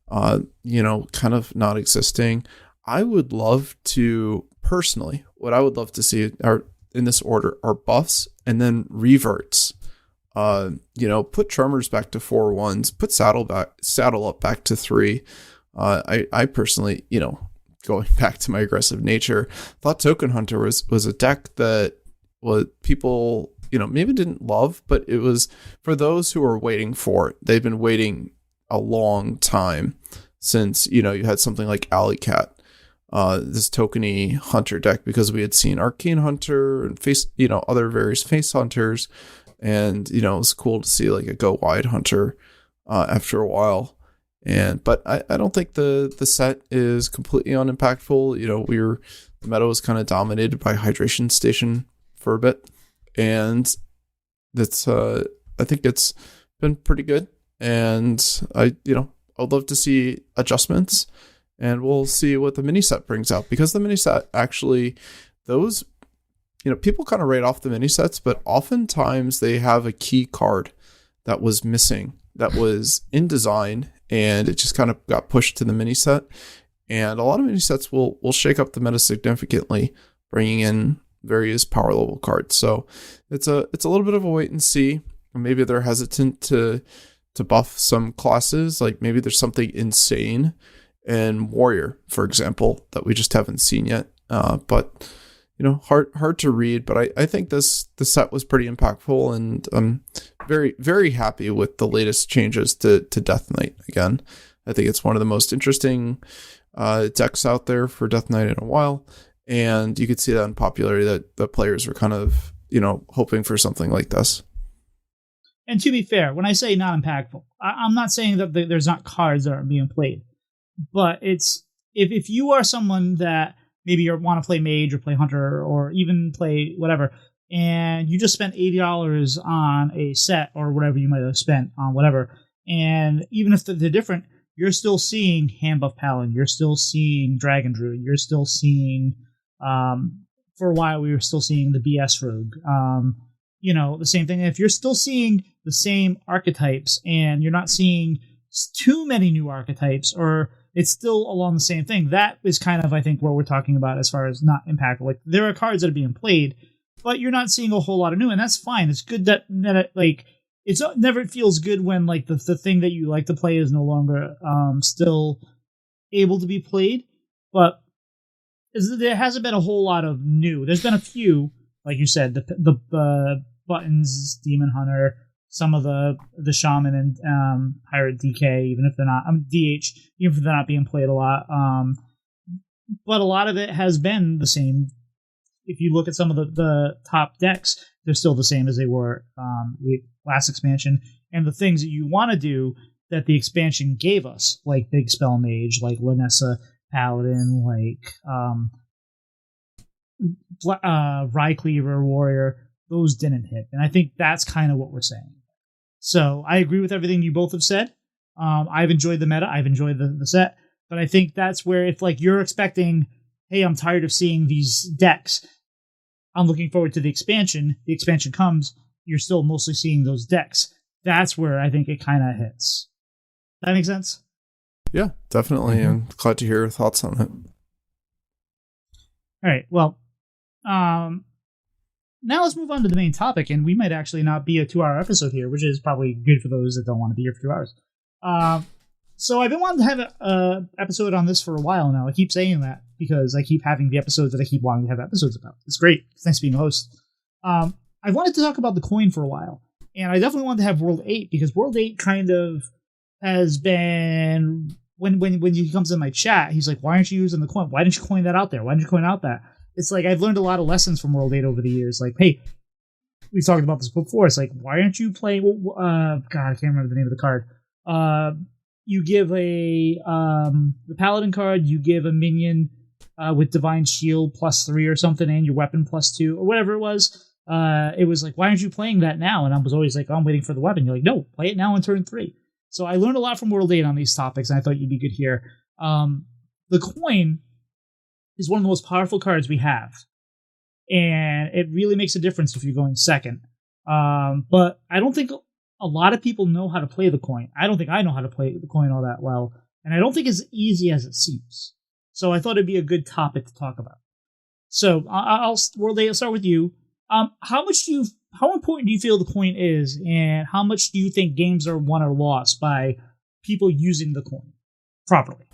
kind of not existing. I would love to, personally, what I would love to see are, in this order, are buffs and then reverts. Put Tremors back to 4/1s, put Saddle Up back to 3. I personally, going back to my aggressive nature, thought Token Hunter was a deck that was people, maybe didn't love, but it was for those who are waiting for it. They've been waiting a long time since, you had something like Alley Cat, this tokeny hunter deck, because we had seen Arcane Hunter and other various face hunters. And, it was cool to see like a go wide hunter after a while. But I don't think the set is completely unimpactful. The meta was kind of dominated by Hydration Station for a bit, and that's I think it's been pretty good. And I'd love to see adjustments, and we'll see what the mini set brings out, because the mini set actually, those people kind of write off the mini sets, but oftentimes they have a key card that was missing, that was in design, and it just kind of got pushed to the mini set. And a lot of mini sets will shake up the meta significantly, bringing in various power level cards. So it's a little bit of a wait and see. Maybe they're hesitant to buff some classes, like maybe there's something insane in Warrior, for example, that we just haven't seen yet. But hard to read, but I think the set was pretty impactful, and I'm very, very happy with the latest changes to Death Knight. Again, I think it's one of the most interesting decks out there for Death Knight in a while, and you could see that in popularity, that the players were kind of, hoping for something like this. And to be fair, when I say not impactful, I'm not saying that there's not cards that are being played, but it's if you are someone that maybe you want to play Mage or play Hunter or even play whatever, and you just spent $80 on a set or whatever you might have spent on whatever, and even if they're different, you're still seeing Handbuff Paladin, you're still seeing Dragon Druid, you're still seeing, for a while we were still seeing the BS Rogue, the same thing. If you're still seeing the same archetypes and you're not seeing too many new archetypes, or it's still along the same thing, that is kind of, I think, what we're talking about as far as not impactful. Like, there are cards that are being played, but you're not seeing a whole lot of new, and that's fine. It's good that it never feels good when like the thing that you like to play is no longer still able to be played. But there hasn't been a whole lot of new. There's been a few, like you said, the Buttons, Demon Hunter, some of the Shaman and Pirate DK, even if they're not DH, even if they're not being played a lot. But a lot of it has been the same. If you look at some of the top decks, they're still the same as they were last expansion. And the things that you want to do that the expansion gave us, like Big Spell Mage, like Lanessa Paladin, like Rycleaver Warrior, those didn't hit. And I think that's kind of what we're saying. So I agree with everything you both have said. I've enjoyed the meta. I've enjoyed the set. But I think that's where, if like you're expecting, hey, I'm tired of seeing these decks, I'm looking forward to the expansion comes, you're still mostly seeing those decks. That's where I think it kind of hits. That makes sense? Yeah, definitely. Mm-hmm. I'm glad to hear your thoughts on it. All right. Well, now let's move on to the main topic, and we might actually not be a 2-hour episode here, which is probably good for those that don't want to be here for 2 hours. So I've been wanting to have an episode on this for a while now. I keep saying that because I keep having the episodes that I keep wanting to have episodes about. It's great. It's nice being a host. I wanted to talk about the coin for a while, and I definitely wanted to have WorldEight, because WorldEight kind of has been, when he comes in my chat, he's like, why aren't you using the coin? Why didn't you coin that out there? Why didn't you coin out that? it's like I've learned a lot of lessons from World 8 over the years. Like, hey, we've talked about this before. It's like, why aren't you playing? God, I can't remember the name of the card. You give the Paladin card. You give a minion with Divine Shield +3 or something, and your weapon +2 or whatever it was. It was like, why aren't you playing that now? And I was always like, oh, I'm waiting for the weapon. You're like, no, play it now on turn 3. So I learned a lot from World 8 on these topics, and I thought you'd be good here. The coin is one of the most powerful cards we have, and it really makes a difference if you're going second. But I don't think a lot of people know how to play the coin. I don't think I know how to play the coin all that well, and I don't think it's easy as it seems. So I thought it'd be a good topic to talk about. So I'll start with you. How important do you feel the coin is, and how much do you think games are won or lost by people using the coin properly?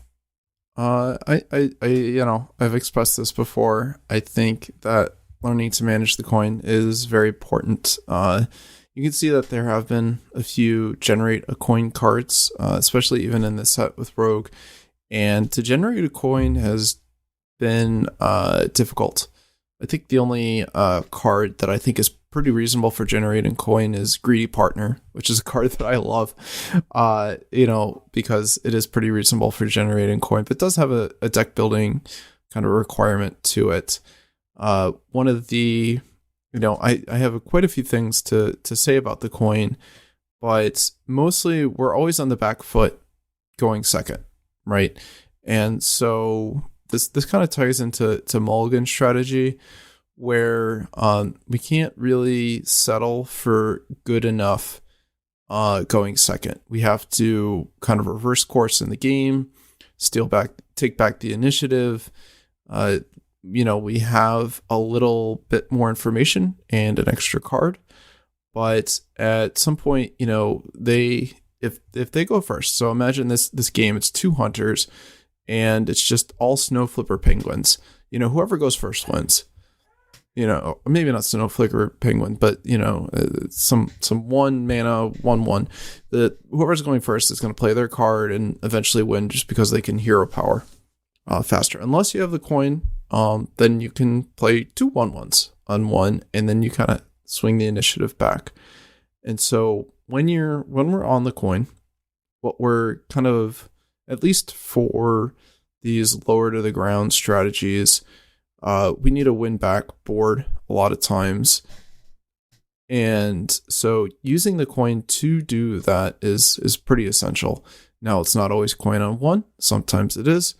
I've expressed this before. I think that learning to manage the coin is very important. You can see that there have been a few generate a coin cards, especially even in this set with Rogue. And to generate a coin has been difficult. I think the only card that I think is pretty reasonable for generating coin is Greedy Partner, which is a card that I love, because it is pretty reasonable for generating coin, but it does have a deck building kind of requirement to it. One of the, I have quite a few things to say about the coin, but mostly we're always on the back foot going second, right? And so this kind of ties into Mulligan's strategy, where we can't really settle for good enough going second. We have to kind of reverse course in the game, take back the initiative. We have a little bit more information and an extra card, but at some point, if they go first. So imagine this game, it's 2 hunters, and it's just all Snow Flipper Penguins. Whoever goes first wins. Maybe not Snow Flipper Penguin, but some 1 mana 1/1. Whoever's going first is going to play their card and eventually win, just because they can hero power faster. Unless you have the coin, then you can play 2 1/1s on 1, and then you kind of swing the initiative back. And so when we're on the coin, what we're kind of, at least for these lower to the ground strategies, we need a win back board a lot of times. And so using the coin to do that is pretty essential. Now, it's not always coin on 1. Sometimes it is.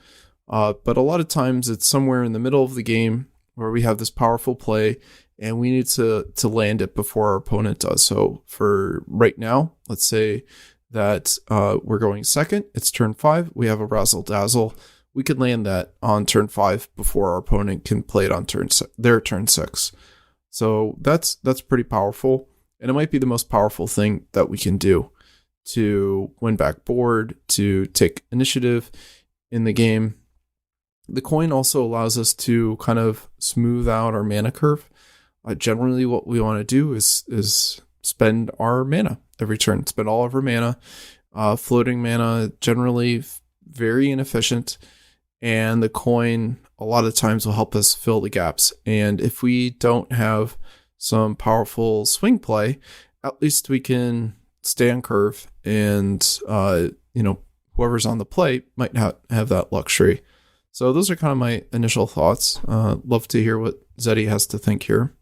But a lot of times it's somewhere in the middle of the game where we have this powerful play and we need to land it before our opponent does. So for right now, let's say that we're going second. It's turn 5. We have a Razzle Dazzle. We could land that on turn 5 before our opponent can play it on their turn 6. So that's pretty powerful, and it might be the most powerful thing that we can do to win back board, to take initiative in the game. The coin also allows us to kind of smooth out our mana curve. Generally, what we want to do is spend our mana every turn, spend all of our mana. Floating mana, generally very inefficient, and the coin a lot of times will help us fill the gaps. And if we don't have some powerful swing play, at least we can stay on curve, and whoever's on the play might not have that luxury. So those are kind of my initial thoughts. Love to hear what Zeddy has to think here.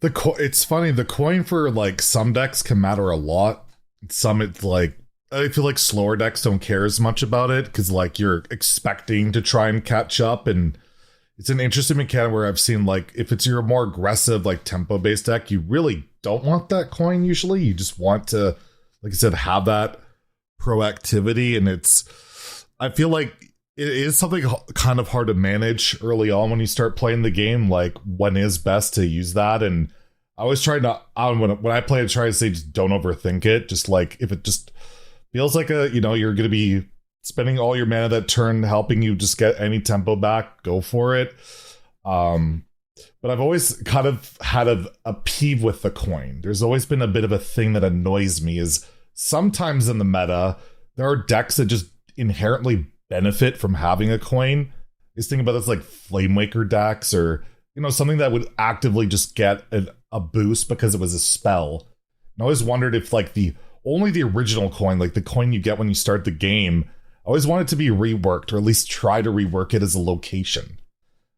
It's funny, the coin for like some decks can matter a lot. Some, it's like, I feel like slower decks don't care as much about it because like you're expecting to try and catch up, and it's an interesting mechanic where I've seen like if it's your more aggressive like tempo based deck, you really don't want that coin usually. You just want to, like I said, have that proactivity, and I feel like it is something kind of hard to manage early on when you start playing the game, like when is best to use that. And I always try not, when I play, I try to say just don't overthink it. Just like if it just feels like you're going to be spending all your mana that turn helping you just get any tempo back, go for it. But I've always kind of had a peeve with the coin. There's always been a bit of a thing that annoys me is sometimes in the meta, there are decks that just inherently benefit from having a coin. is thinking about this like Flamewaker decks or, you know, something that would actively just get a boost because it was a spell. And I always wondered if like only the original coin, like the coin you get when you start the game, I always wanted to be reworked, or at least try to rework it as a location,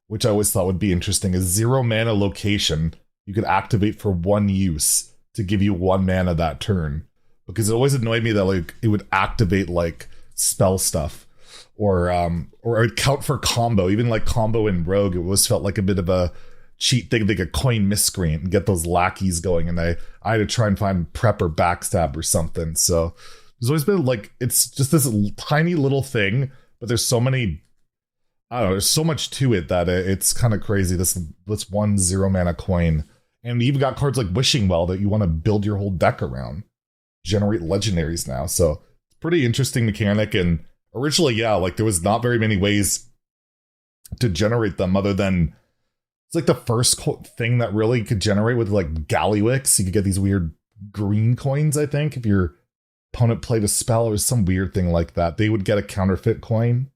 which I always thought would be interesting. A 0 mana location you could activate for 1 use to give you 1 mana that turn. Because it always annoyed me that like it would activate like spell stuff, or it would count for combo. Even like combo in Rogue, it always felt like a bit of a cheat thing, like a coin miscreant and get those lackeys going. And I had to try and find prep or backstab or something. So there's always been like, it's just this tiny little thing, but there's so many, I don't know, there's so much to it that it's kind of crazy. This 1 0 mana coin. And you even got cards like Wishing Well that you want to build your whole deck around. Generate legendaries now. So it's pretty interesting mechanic. And originally, yeah, like there was not very many ways to generate them other than it's like the first thing that really could generate with like Gallywix. You could get these weird green coins, I think, if your opponent played a spell or some weird thing like that. They would get a counterfeit coin.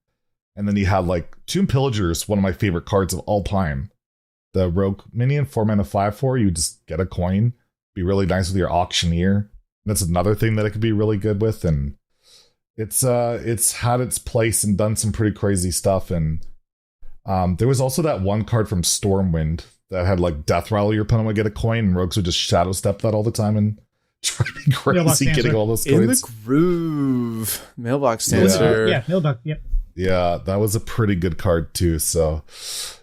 And then you had like Tomb Pillagers, one of my favorite cards of all time. The Rogue Minion, 4 mana 5/4, you just get a coin. Be really nice with your Auctioneer. That's another thing that it could be really good with, and it's had its place and done some pretty crazy stuff. And there was also that one card from Stormwind that had like Death Rattle. Your opponent would get a coin, and Rogues would just Shadow Step that all the time and try to be crazy getting all those coins. In the Groove, Mailbox Dancer. Yeah, Mailbox. Yep. Yeah, that was a pretty good card too. So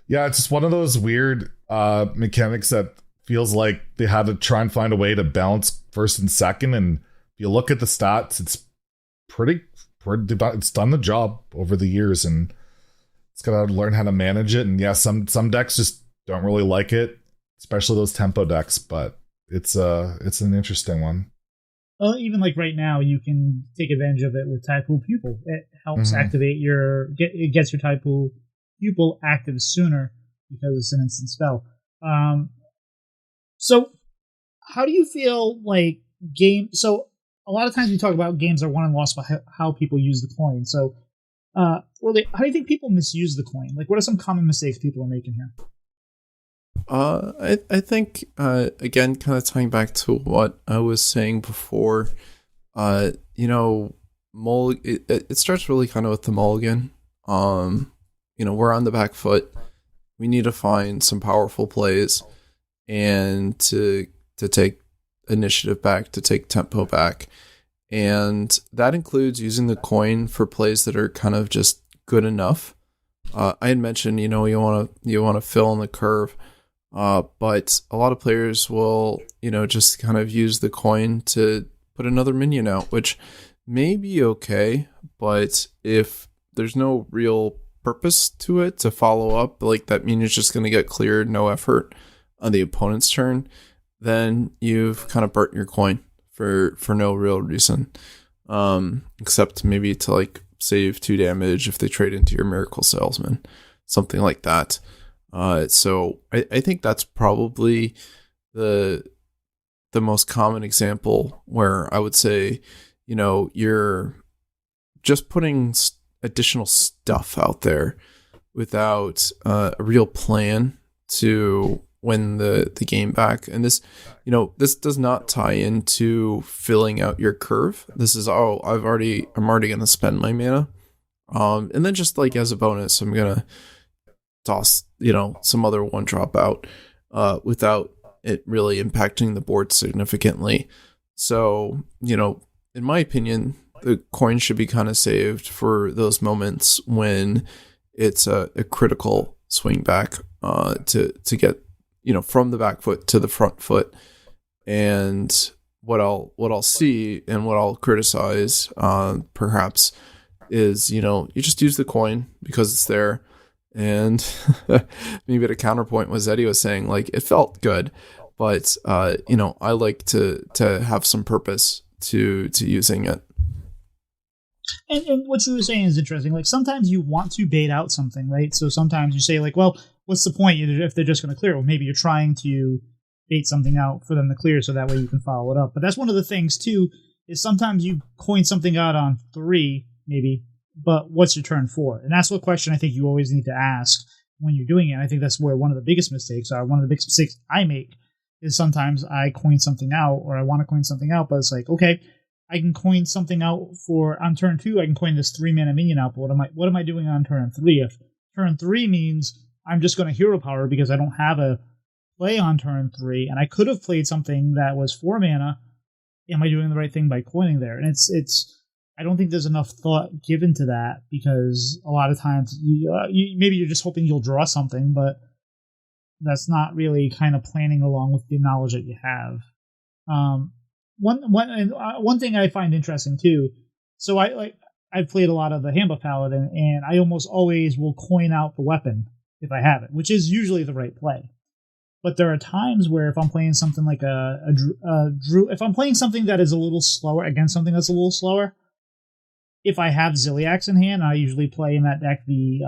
yeah, it's just one of those weird mechanics that feels like they had to try and find a way to balance first and second. And if you look at the stats, it's pretty it's done the job over the years, and it's got to learn how to manage it. And yeah, some decks just don't really like it, especially those tempo decks, but it's an interesting one. Well, even like right now, you can take advantage of it with Typool Pupil. It helps activate it gets your Typool Pupil active sooner because it's an instant spell. So how do you feel like so a lot of times we talk about games are won and lost by how people use the coin. So how do you think people misuse the coin? Like, what are some common mistakes people are making here? I think again, kind of tying back to what I was saying before, it starts really kind of with the mulligan. We're on the back foot. We need to find some powerful plays and to take initiative back, to take tempo back. And that includes using the coin for plays that are kind of just good enough. I had mentioned, you want to fill in the curve. But a lot of players will, just kind of use the coin to put another minion out, which may be okay, but if there's no real purpose to it to follow up, like that minion's just going to get cleared, no effort on the opponent's turn, then you've kind of burnt your coin for no real reason, except maybe to like save 2 damage if they trade into your Miracle Salesman, something like that. So I think that's probably the most common example where I would say, you're just putting additional stuff out there without a real plan to win the game back. And this does not tie into filling out your curve. This is, I'm already going to spend my mana. And then just like as a bonus, I'm going to toss, some other one drop out without it really impacting the board significantly. So, in my opinion, the coin should be kind of saved for those moments when it's a critical swing back to get, from the back foot to the front foot. And what I'll see and what I'll criticize perhaps is, you just use the coin because it's there. And maybe at a counterpoint what Zeddy was saying, like it felt good, but I like to have some purpose to using it. And what you were saying is interesting. Like sometimes you want to bait out something, right? So sometimes you say like, well, what's the point if they're just going to clear? Well, maybe you're trying to bait something out for them to clear so that way you can follow it up. But that's one of the things too, is sometimes you coin something out on 3, maybe but what's your turn 4? And that's what question I think you always need to ask when you're doing it. And I think that's where one of the biggest mistakes are. One of the biggest mistakes I make is sometimes I coin something out, or I want to coin something out, but it's like, okay, I can coin something out for on turn 2. I can coin this 3-mana minion out, but what am I doing on turn 3? If turn 3 means I'm just going to hero power because I don't have a play on turn 3, and I could have played something that was 4 mana, am I doing the right thing by coining there? And it's I don't think there's enough thought given to that, because a lot of times maybe you're just hoping you'll draw something, but that's not really kind of planning along with the knowledge that you have. One thing I find interesting too. So I've played a lot of the Handbuff Paladin, and I almost always will coin out the weapon if I have it, which is usually the right play. But there are times where if I'm playing something like a Druid, if I'm playing something that is a little slower against something that's a little slower, if I have Ziliax in hand, I usually play in that deck the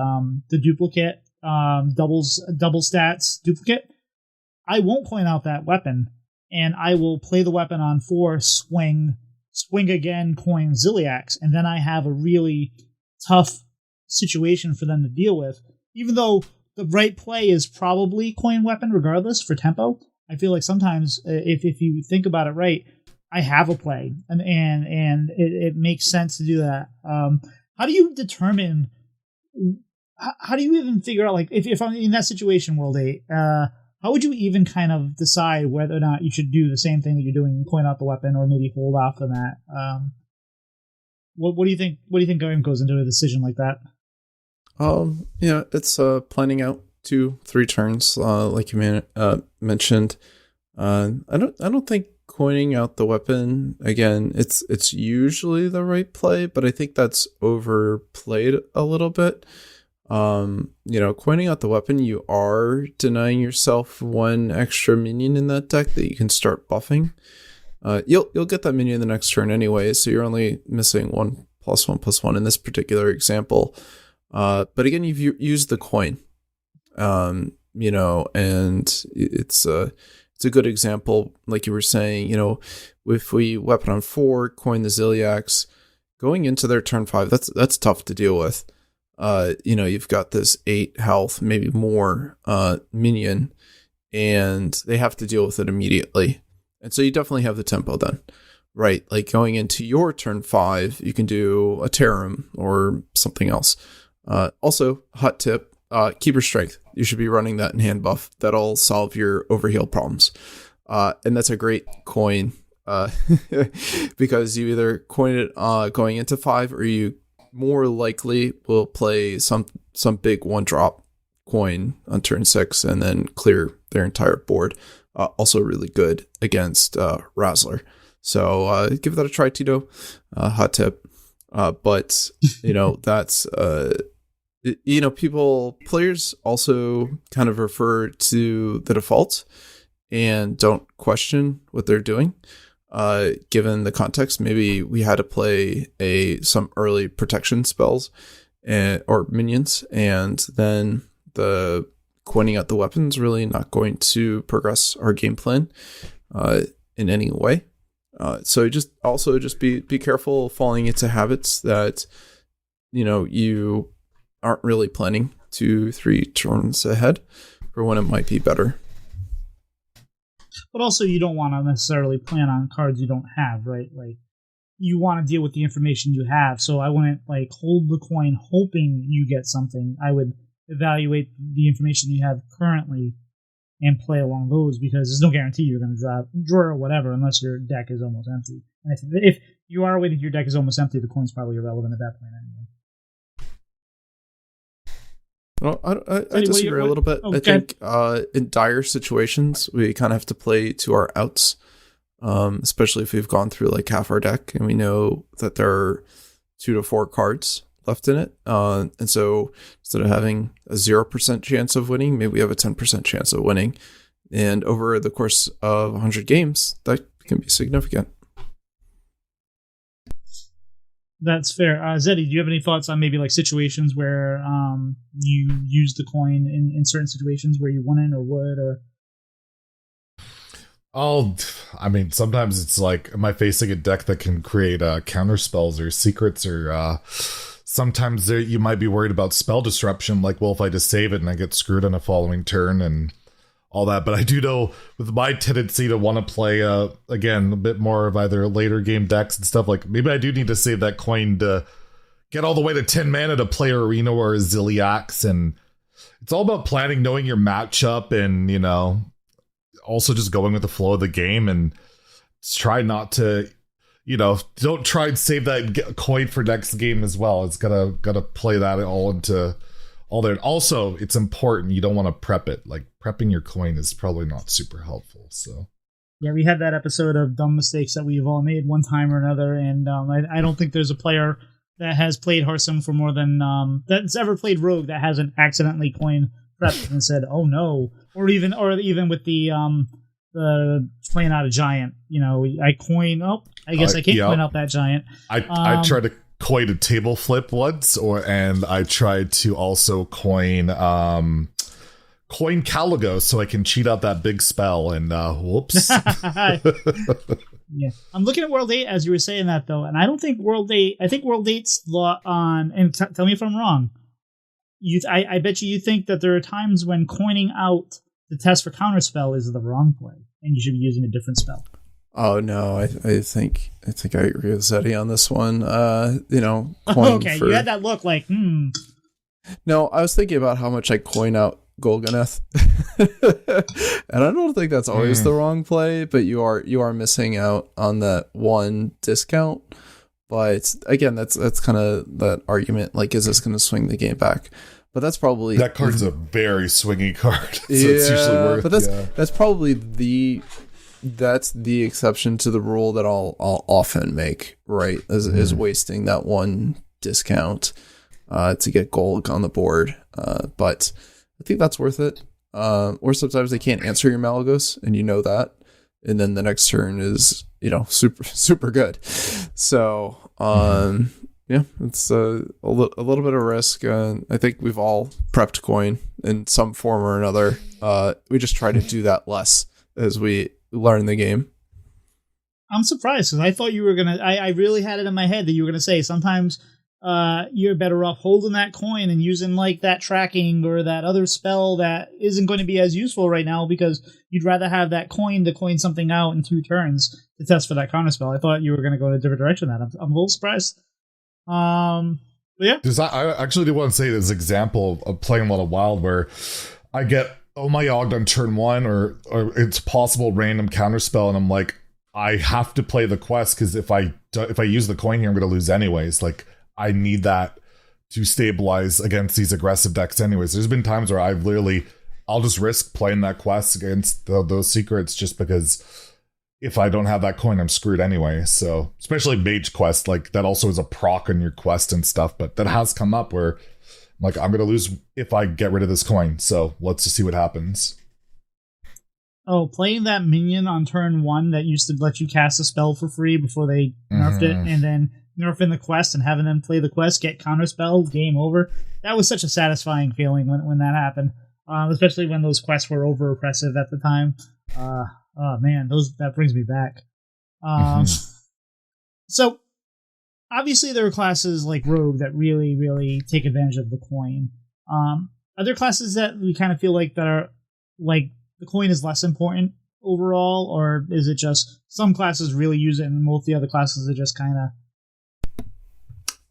duplicate, double stats duplicate. I won't coin out that weapon, and I will play the weapon on 4, swing again, coin Ziliax, and then I have a really tough situation for them to deal with. Even though the right play is probably coin weapon regardless for tempo, I feel like sometimes if you think about it right, I have a play, and it makes sense to do that. How do you determine? How do you even figure out, like, if I'm in that situation, WorldEight? How would you even kind of decide whether or not you should do the same thing that you're doing and coin out the weapon, or maybe hold off on that? What do you think? What do you think goes into a decision like that? It's planning out 2-3 turns, like you mentioned. I don't think coining out the weapon, again, it's usually the right play, but I think that's overplayed a little bit. Coining out the weapon, you are denying yourself 1 extra minion in that deck that you can start buffing. You'll get that minion the next turn anyway, so you're only missing 1+1+1 in this particular example. But again, you've used the coin, and it's a good example, like you were saying. If we weapon on 4, coin the Ziliax, going into their turn 5, that's tough to deal with. You've got this 8 health, maybe more, minion, and they have to deal with it immediately. And so you definitely have the tempo then, right? Like going into your turn 5, you can do a Terram or something else. Also, hot tip, Keeper Strength. You should be running that in hand buff. That'll solve your overheal problems. And that's a great coin, because you either coin it going into 5, or you more likely will play some big 1-drop coin on turn 6 and then clear their entire board. Also really good against Razzler. So give that a try, Tito. Hot tip. But that's players also kind of refer to the default and don't question what they're doing. Given the context, maybe we had to play some early protection spells or minions, and then the coining out the weapons really not going to progress our game plan in any way. So just be careful falling into habits that you aren't really planning 2-3 turns ahead for when it might be better. But also, you don't want to necessarily plan on cards you don't have, right? Like, you want to deal with the information you have. So I wouldn't hold the coin hoping you get something. I would evaluate the information you have currently and play along those, because there's no guarantee you're going to draw or whatever unless your deck is almost empty. And if you are waiting till your deck is almost empty, the coin's probably irrelevant at that point anyway. Well, I disagree a little bit. Okay. I think in dire situations, we kind of have to play to our outs, especially if we've gone through half our deck and we know that there are 2 to 4 cards left in it. And so instead of having a 0% chance of winning, maybe we have a 10% chance of winning. And over the course of 100 games, that can be significant. That's fair. Zeddy, do you have any thoughts on maybe situations where you use the coin in certain situations where you wouldn't or would? Or sometimes it's am I facing a deck that can create counter spells or secrets or sometimes you might be worried about spell disruption, like, well, if I just save it and I get screwed on a following turn and all that. But I do know with my tendency to want to play, again, a bit more of either later game decks and stuff, like maybe I do need to save that coin to get all the way to 10 mana to play Arena or a Ziliax. And it's all about planning, knowing your matchup, and, also just going with the flow of the game, and try not to, don't try and save that coin for next game as well. It's gotta play that all into all there. And also, it's important, you don't want to prep it. Like, prepping your coin is probably not super helpful. So yeah, we had that episode of dumb mistakes that we've all made one time or another, and I don't think there's a player that has played Hearthstone for more than that's ever played Rogue that hasn't accidentally coin prepped and said, "Oh no," or even with the playing out a giant. I coin. Oh, I guess I can't coin out that giant. I tried to coin a table flip once, and I tried to also coin Caligo so I can cheat out that big spell, and whoops. Yeah, I'm looking at WorldEight as you were saying that, though, and I don't think WorldEight. I think WorldEight's on, and tell me if I'm wrong. I bet you think that there are times when coining out the test for counterspell is the wrong play, and you should be using a different spell. Oh no, I think I agree with Zeddy on this one. Okay, you had that look like, No, I was thinking about how much I coin out Golganeth, and I don't think that's always the wrong play, but you are missing out on that one discount. But again, that's kind of that argument. Like, is this going to swing the game back? But that's probably that card's a very swingy card. So yeah, it's usually worth. But that's probably the exception to the rule that I'll often make. Right, is wasting that one discount to get gold on the board. But I think that's worth it. Or sometimes they can't answer your Malagos, and that, and then the next turn is super good. So yeah, it's a little bit of risk. I think we've all prepped coin in some form or another. We just try to do that less as we learn the game. I'm surprised, because I thought you were gonna. I really had it in my head that you were gonna say sometimes you're better off holding that coin and using like that tracking or that other spell that isn't going to be as useful right now, because you'd rather have that coin to coin something out in 2 turns to test for that counter spell. I thought you were going to go in a different direction. I'm a little surprised. But yeah, I actually do want to say this example of playing a lot of Wild where I get my Ogd on turn 1 or it's possible random counterspell, and I'm like, I have to play the quest, because if I use the coin here, I'm going to lose anyways. Like, I need that to stabilize against these aggressive decks anyways. There's been times where I'll just risk playing that quest against those secrets, just because if I don't have that coin, I'm screwed anyway. So, especially Mage Quest, like, that also is a proc on your quest and stuff, but that has come up where, like, I'm going to lose if I get rid of this coin. So, let's just see what happens. Oh, playing that minion on turn 1 that used to let you cast a spell for free before they nerfed it, and then nerfing the quest and having them play the quest, get counterspell, game over. That was such a satisfying feeling when that happened, especially when those quests were over oppressive at the time. Oh man, that brings me back. So obviously there are classes like Rogue that really, really take advantage of the coin. Are there classes that we kind of feel like that are like the coin is less important overall, or is it just some classes really use it and most of the other classes are just kind of?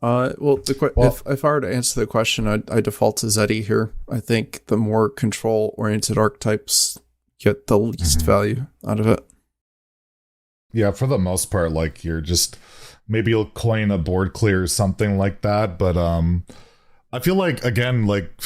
If I were to answer the question, I default to Zeddy here. I think the more control-oriented archetypes get the least value out of it. Yeah, for the most part, like, you're just, maybe you'll coin a board clear or something like that, but I feel like, again, like,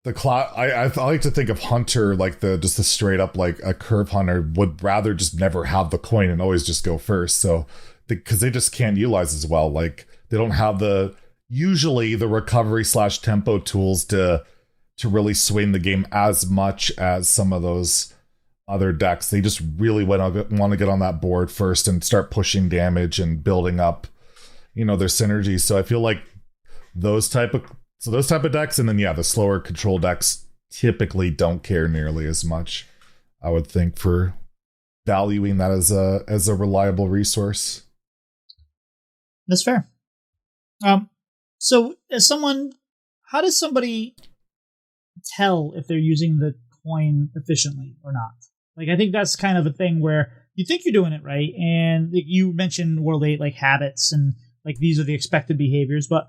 the class, I like to think of Hunter like just the straight up, like, a curve hunter would rather just never have the coin and always just go first. So because they just can't utilize as well. Like, they don't have usually the recovery / tempo tools to really swing the game as much as some of those other decks. They just really want to get on that board first and start pushing damage and building up, their synergy. So I feel like those type of decks, and then the slower control decks typically don't care nearly as much, I would think, for valuing that as a reliable resource. That's fair. So, as someone, how does somebody tell if they're using the coin efficiently or not? Like, I think that's kind of a thing where you think you're doing it right, and you mentioned WorldEight, like habits and like these are the expected behaviors. But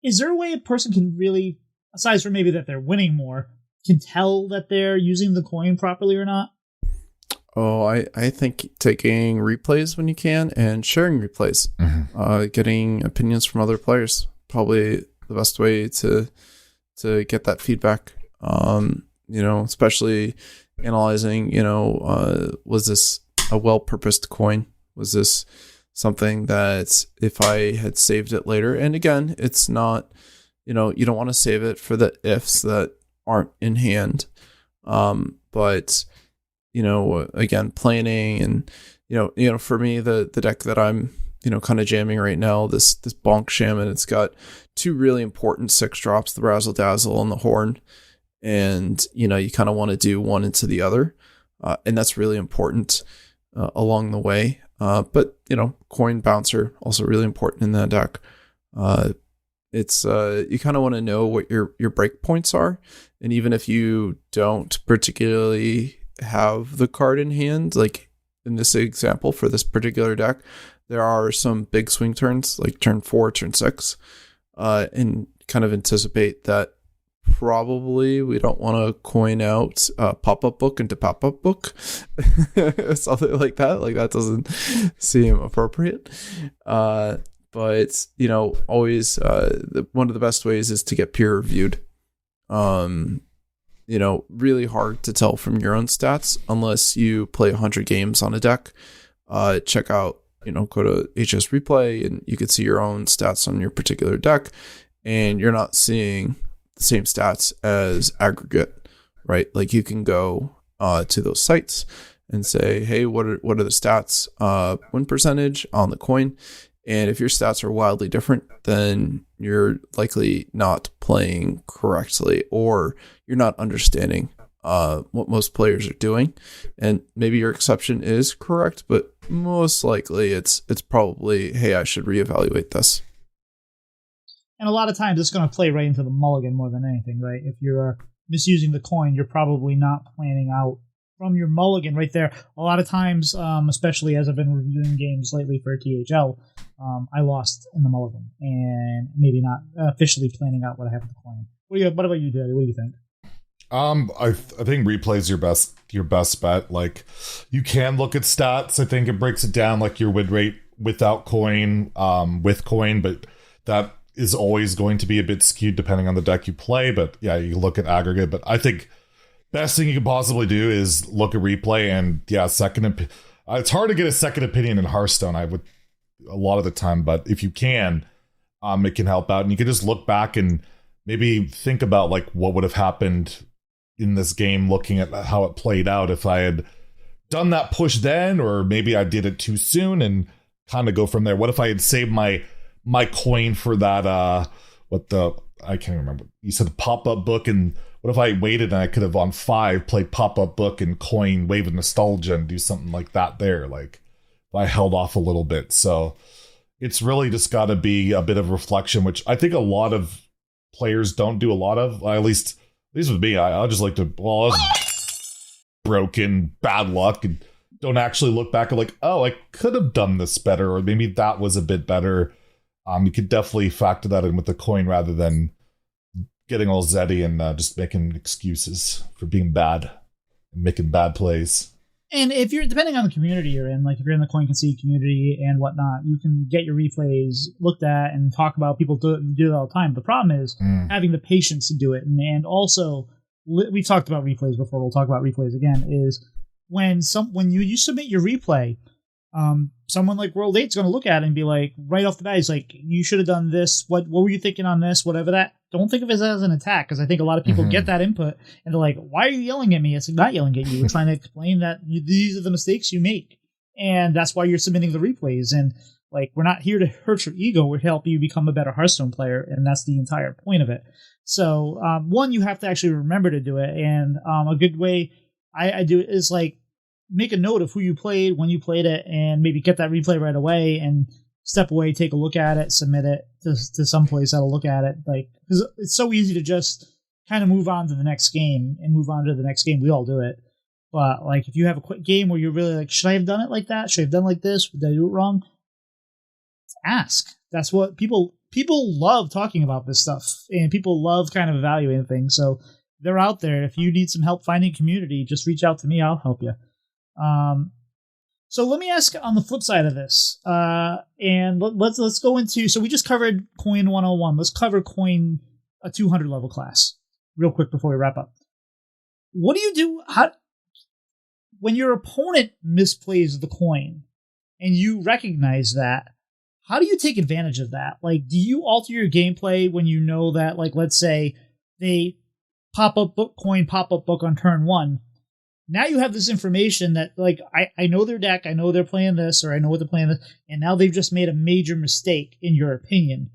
is there a way a person can really, aside from maybe that they're winning more, can tell that they're using the coin properly or not? Oh, I think taking replays when you can and sharing replays, getting opinions from other players, probably the best way to get that feedback. Especially analyzing, was this a well-purposed coin? Was this something that if I had saved it later? And again, it's not, you don't want to save it for the ifs that aren't in hand. But again, planning and, for me, the deck that I'm, kind of jamming right now, this Bonk Shaman, it's got two really important 6 drops, the Razzle Dazzle and the Horn. And, you kind of want to do one into the other. And that's really important along the way. But, Coin Bouncer, also really important in that deck. It's you kind of want to know what your break points are. And even if you don't particularly have the card in hand, like in this example for this particular deck, there are some big swing turns, like turn 4, turn 6, and kind of anticipate that probably we don't want to coin out pop-up book into pop-up book. Something like that. Like that doesn't seem appropriate. But, always one of the best ways is to get peer reviewed. Really hard to tell from your own stats unless you play 100 games on a deck. Check out, go to HS Replay and you can see your own stats on your particular deck, and you're not seeing the same stats as aggregate, right? Like you can go to those sites and say, hey, what are the stats, win percentage on the coin? And if your stats are wildly different, then you're likely not playing correctly, or you're not understanding what most players are doing. And maybe your exception is correct, but most likely it's probably, hey, I should reevaluate this. And a lot of times it's going to play right into the mulligan more than anything, right? If you're misusing the coin, you're probably not planning out from your mulligan right there. A lot of times, especially as I've been reviewing games lately for THL, I lost in the mulligan and maybe not officially planning out what I have with the coin. What about you, Daddy? What do you think? I think replay is your best bet. Like, you can look at stats. I think it breaks it down, like your win rate without coin, with coin, but that is always going to be a bit skewed depending on the deck you play. But yeah, you look at aggregate. But I think best thing you can possibly do is look at replay, and yeah, it's hard to get a second opinion in Hearthstone. I would a lot of the time, but if you can, it can help out, and you can just look back and maybe think about like what would have happened in this game, looking at how it played out if I had done that push then, or maybe I did it too soon, and kind of go from there. What if I had saved my coin for that I can't remember, you said pop-up book, and what if I waited and I could have on 5 played pop-up book and coin Wave of Nostalgia and do something like that there, like if I held off a little bit. So it's really just got to be a bit of reflection, which I think a lot of players don't do a lot of, at least with me. I just like to, broken, bad luck, and don't actually look back and like, oh, I could have done this better, or maybe that was a bit better. You could definitely factor that in with the coin rather than getting all Zeddy and just making excuses for being bad and making bad plays. And if you're, depending on the community you're in, like if you're in the Coin Concede community and whatnot, you can get your replays looked at and talk about. People do it all the time. The problem is having the patience to do it. And also, we've talked about replays before. We'll talk about replays again. Is when you submit your replay, someone like WorldEight is going to look at it and be like, right off the bat, he's like, you should have done this. What were you thinking on this? Whatever that. Don't think of it as an attack, because I think a lot of people get that input and they're like, why are you yelling at me? It's not yelling at you. We're trying to explain that these are the mistakes you make. And that's why you're submitting the replays. And like, we're not here to hurt your ego. We're to help you become a better Hearthstone player. And that's the entire point of it. So, one, you have to actually remember to do it. And a good way I do it is like, make a note of who you played, when you played it, and maybe get that replay right away. And step away, take a look at it, submit it to someplace that'll look at it. Like, because it's so easy to just kind of move on to the next game and move on to the next game. We all do it. But like, if you have a quick game where you're really like, should I have done it like that? Should I have done it like this? Did I do it wrong? Ask. That's what people love talking about this stuff, and people love kind of evaluating things. So they're out there. If you need some help finding community, just reach out to me. I'll help you. So let me ask on the flip side of this, and let's go into. So we just covered Coin 101. Let's cover Coin a 200 level class real quick before we wrap up. What do you do when your opponent misplays the coin and you recognize that? How do you take advantage of that? Like, do you alter your gameplay when you know that, like, let's say they pop up book on turn 1? Now you have this information that, like, I know their deck, I know they're playing this, or I know what they're playing this, and now they've just made a major mistake, in your opinion.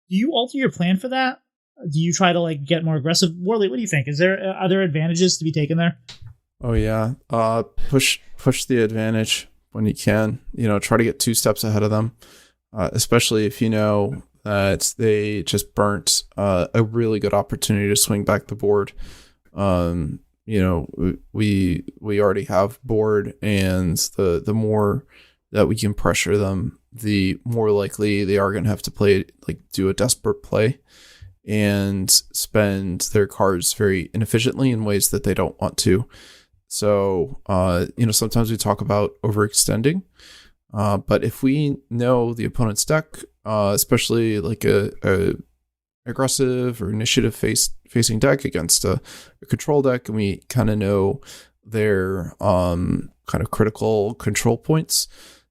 Do you alter your plan for that? Do you try to, like, get more aggressive? WorldEight, what do you think? Are there advantages to be taken there? Oh yeah, push the advantage when you can. Try to get 2 steps ahead of them, especially if you know that they just burnt a really good opportunity to swing back the board. We already have board, and the more that we can pressure them, the more likely they are going to have to do a desperate play and spend their cards very inefficiently in ways that they don't want to. So, sometimes we talk about overextending, but if we know the opponent's deck, especially like a aggressive or initiative facing deck against a control deck, and we kind of know their kind of critical control points,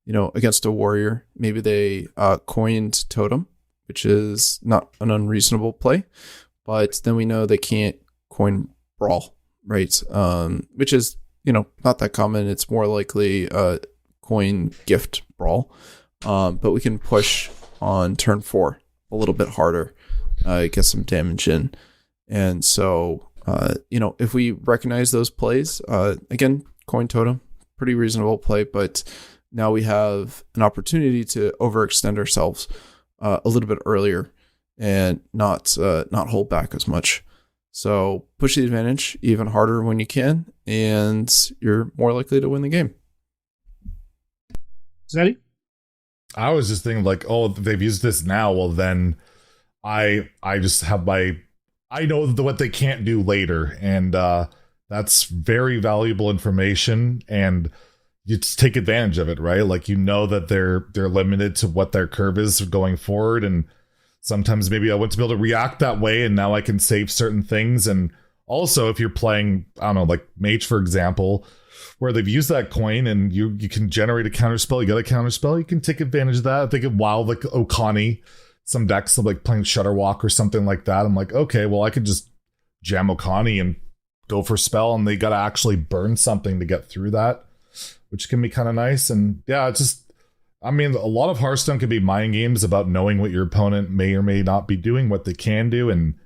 against a warrior, maybe they coined Totem, which is not an unreasonable play, but then we know they can't coin Brawl, right? Which is, not that common. It's more likely coin Gift Brawl, but we can push on turn 4 a little bit harder, get some damage in. And so, if we recognize those plays, again, coin Totem, pretty reasonable play, but now we have an opportunity to overextend ourselves a little bit earlier and not hold back as much. So push the advantage even harder when you can, and you're more likely to win the game. Zeddy? I was just thinking like, oh, they've used this now. Well, then I just have I know what they can't do later, and that's very valuable information, and you just take advantage of it, right? Like, that they're limited to what their curve is going forward, and sometimes maybe I want to be able to react that way, and now I can save certain things. And also, if you're playing, I don't know, like Mage, for example, where they've used that coin and you can generate a counterspell, you got a counterspell, you can take advantage of that. I think of WoW, like Okani, some decks like playing Shutterwalk or something like that. I'm like, okay, well, I could just jam Okani and go for spell, and they got to actually burn something to get through that, which can be kind of nice. And yeah, it's just, a lot of Hearthstone can be mind games about knowing what your opponent may or may not be doing, what they can do, and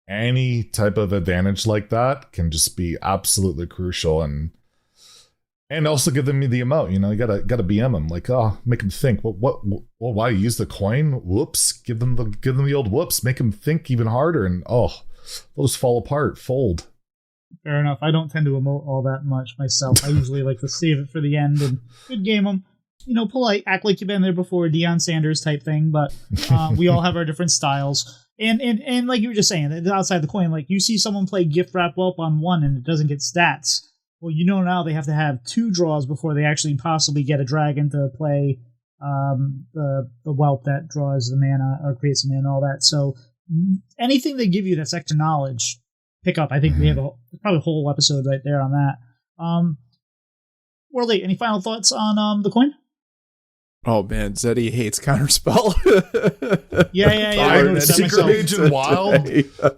any type of advantage like that can just be absolutely crucial. And also give them the amount, you gotta BM them, like, make them think. Well, why use the coin? Whoops! Give them the old whoops. Make them think even harder, and they'll just fall apart, fold. Fair enough. I don't tend to emote all that much myself. I usually like to save it for the end and good game them. Polite, act like you've been there before, Deion Sanders type thing. But we all have our different styles. And like you were just saying, outside the coin, like you see someone play Gift Wrap Whelp on 1 and it doesn't get stats. Well, now they have to have 2 draws before they actually possibly get a dragon to play the Whelp that draws the mana or creates the mana, all that. So anything they give you that's extra knowledge, pick up. I think we have probably a whole episode right there on that. WorldEight, any final thoughts on the coin? Oh man, Zeddy hates counterspell. Yeah. Secret Mage and Wild.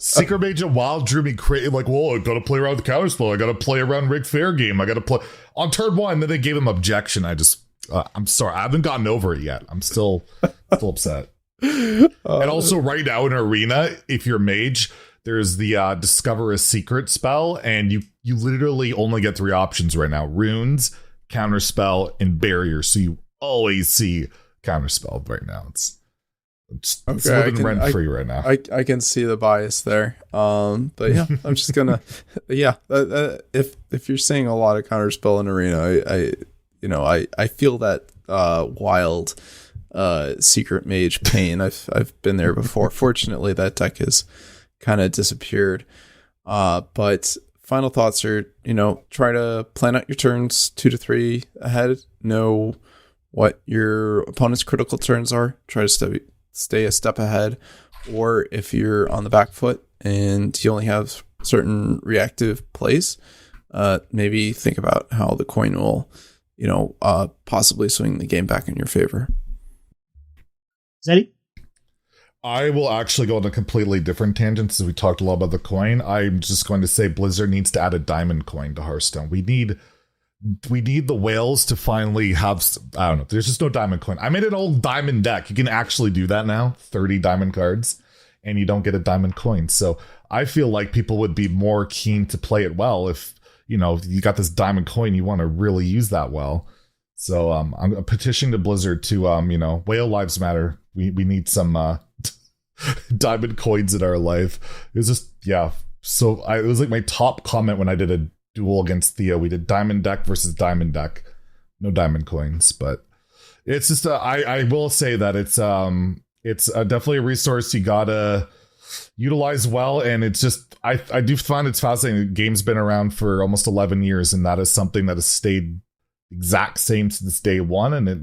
Secret Mage and Wild drew me crazy. Like, whoa, I gotta play around with counterspell. I gotta play around Rigged Fair Game. I gotta play on turn 1. Then they gave him objection. I'm sorry, I haven't gotten over it yet. I'm still upset. And also, right now in Arena, if you're Mage, there's the Discover a Secret spell, and you literally only get 3 options right now: runes, counterspell, and barrier. So you always see Counterspell right now. It's Okay, living rent free right now. I can see the bias there. But yeah, I'm just gonna if you're seeing a lot of counterspell in arena, I feel that wild secret mage pain. I've been there before. Fortunately, that deck has kind of disappeared. But final thoughts are, try to plan out your turns 2 to 3 ahead. Know what your opponent's critical turns are. Try to stay a step ahead. Or if you're on the back foot and you only have certain reactive plays, maybe think about how the coin will, possibly swing the game back in your favor. Zeddy? I will actually go on a completely different tangent since we talked a lot about the coin. I'm just going to say Blizzard needs to add a diamond coin to Hearthstone. We need the whales to finally have, I don't know, there's just no diamond coin. I made an old diamond deck. You can actually do that now, 30 diamond cards, and you don't get a diamond coin. So I feel like people would be more keen to play it well if, you got this diamond coin, you want to really use that well. So I'm petitioning to Blizzard to, whale lives matter. We need some diamond coins in our life. It was just, yeah. So it was like my top comment when I did a duel against Theo. We did diamond deck versus diamond deck. No diamond coins, but it's just I will say that it's definitely a resource you gotta utilize well, and it's just I do find it's fascinating. The game's been around for almost 11 years, and that is something that has stayed exact same since day one, and it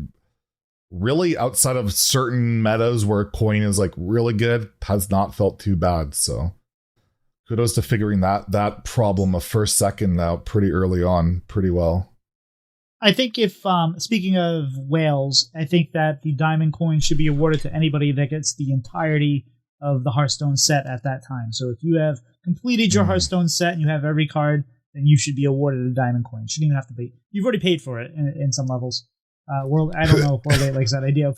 really, outside of certain metas where coin is like really good, has not felt too bad. So kudos to figuring that problem of first second out pretty early on pretty well. I think if, speaking of whales, I think that the diamond coin should be awarded to anybody that gets the entirety of the Hearthstone set at that time. So if you have completed your Hearthstone set and you have every card, then you should be awarded a diamond coin. Shouldn't even have to be. You've already paid for it in some levels. I don't know if WorldEight likes that idea.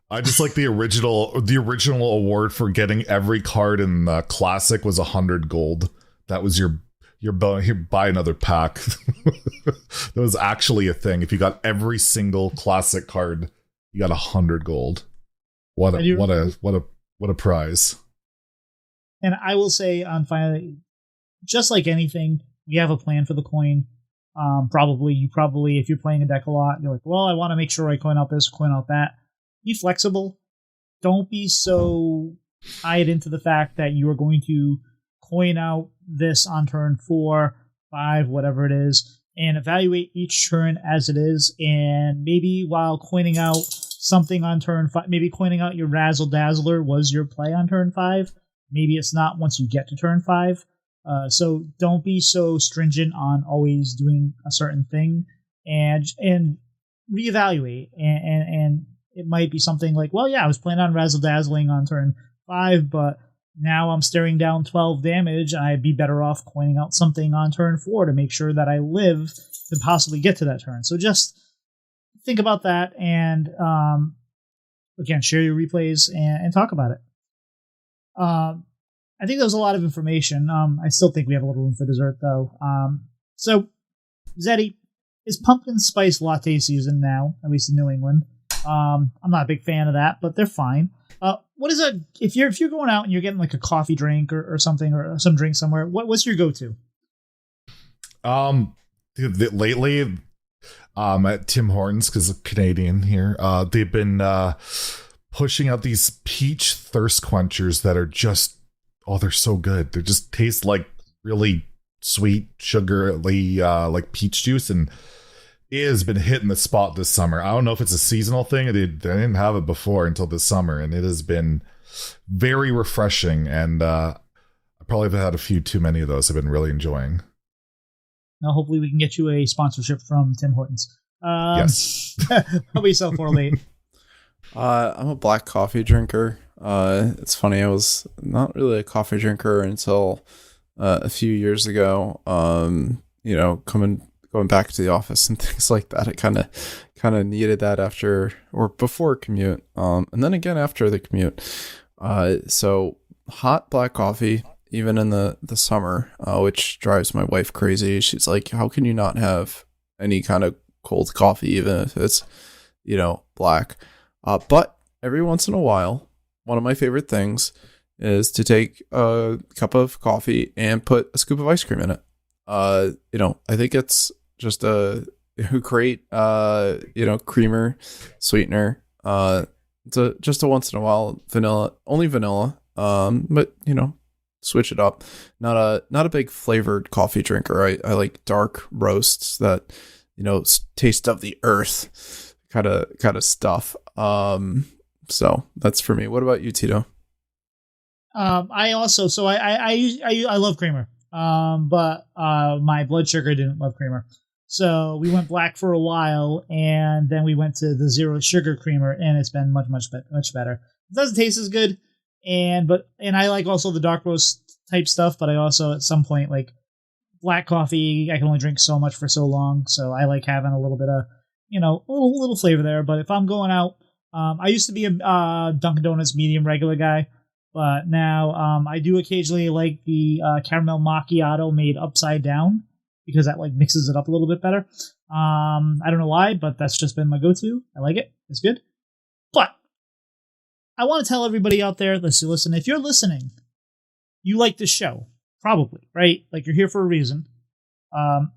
I just like the original award for getting every card in the classic was 100 gold. That was your buy another pack. That was actually a thing. If you got every single classic card, you got 100 gold. What a prize. And I will say on finally, just like anything, we have a plan for the coin. You probably, if you're playing a deck a lot, you're like, well, I want to make sure I coin out this, coin out that. Be flexible. Don't be so tied into the fact that you are going to coin out this on turn 4, 5, whatever it is, and evaluate each turn as it is. And maybe while coining out something on turn 5, maybe coining out your Razzle Dazzler was your play on turn 5. Maybe it's not once you get to turn 5. So don't be so stringent on always doing a certain thing, and reevaluate. And it might be something like, well, yeah, I was planning on Razzle Dazzling on turn 5, but now I'm staring down 12 damage. I'd be better off coining out something on turn 4 to make sure that I live to possibly get to that turn. So just think about that, and again, share your replays and talk about it. I think that was a lot of information. I still think we have a little room for dessert, though. So, Zeddy, is pumpkin spice latte season now, at least in New England. I'm not a big fan of that, but they're fine. What is a if you're going out and you're getting like a coffee drink or something, or some drink somewhere? What's your go-to? Lately, at Tim Hortons, because I'm Canadian here, they've been pushing out these peach thirst quenchers that are just, they're so good. They just taste like really sweet, sugary, like peach juice, and it has been hitting the spot this summer. I don't know if it's a seasonal thing. They didn't have it before until this summer, and it has been very refreshing, and I probably have had a few too many of those. I've been really enjoying. Now, hopefully we can get you a sponsorship from Tim Hortons. Yes. How about yourself, WorldEight? I'm a black coffee drinker. It's funny, I was not really a coffee drinker until a few years ago. Going back to the office and things like that. I kind of needed that after or before commute, and then again after the commute. So hot black coffee, even in the summer, which drives my wife crazy. She's like, "How can you not have any kind of cold coffee, even if it's black. But every once in a while, one of my favorite things is to take a cup of coffee and put a scoop of ice cream in it. I think it's just a great, creamer, sweetener. It's just a once in a while only vanilla. But switch it up. Not a big flavored coffee drinker. I like dark roasts that, taste of the earth kind of stuff. So that's for me. What about you, Tito? I also, so I love creamer. But my blood sugar didn't love creamer. So we went black for a while, and then we went to the zero sugar creamer, and it's been much better. It doesn't taste as good, and I like also the dark roast type stuff, but I also at some point like black coffee. I can only drink so much for so long, so I like having a little bit of a little flavor there. But if I'm going out, I used to be a Dunkin' Donuts medium regular guy, but now I do occasionally like the caramel macchiato made upside down, because that like mixes it up a little bit better. I don't know why, but that's just been my go-to. I like it. It's good. But I want to tell everybody out there, listen, if you're listening, you like this show, probably, right? Like you're here for a reason. I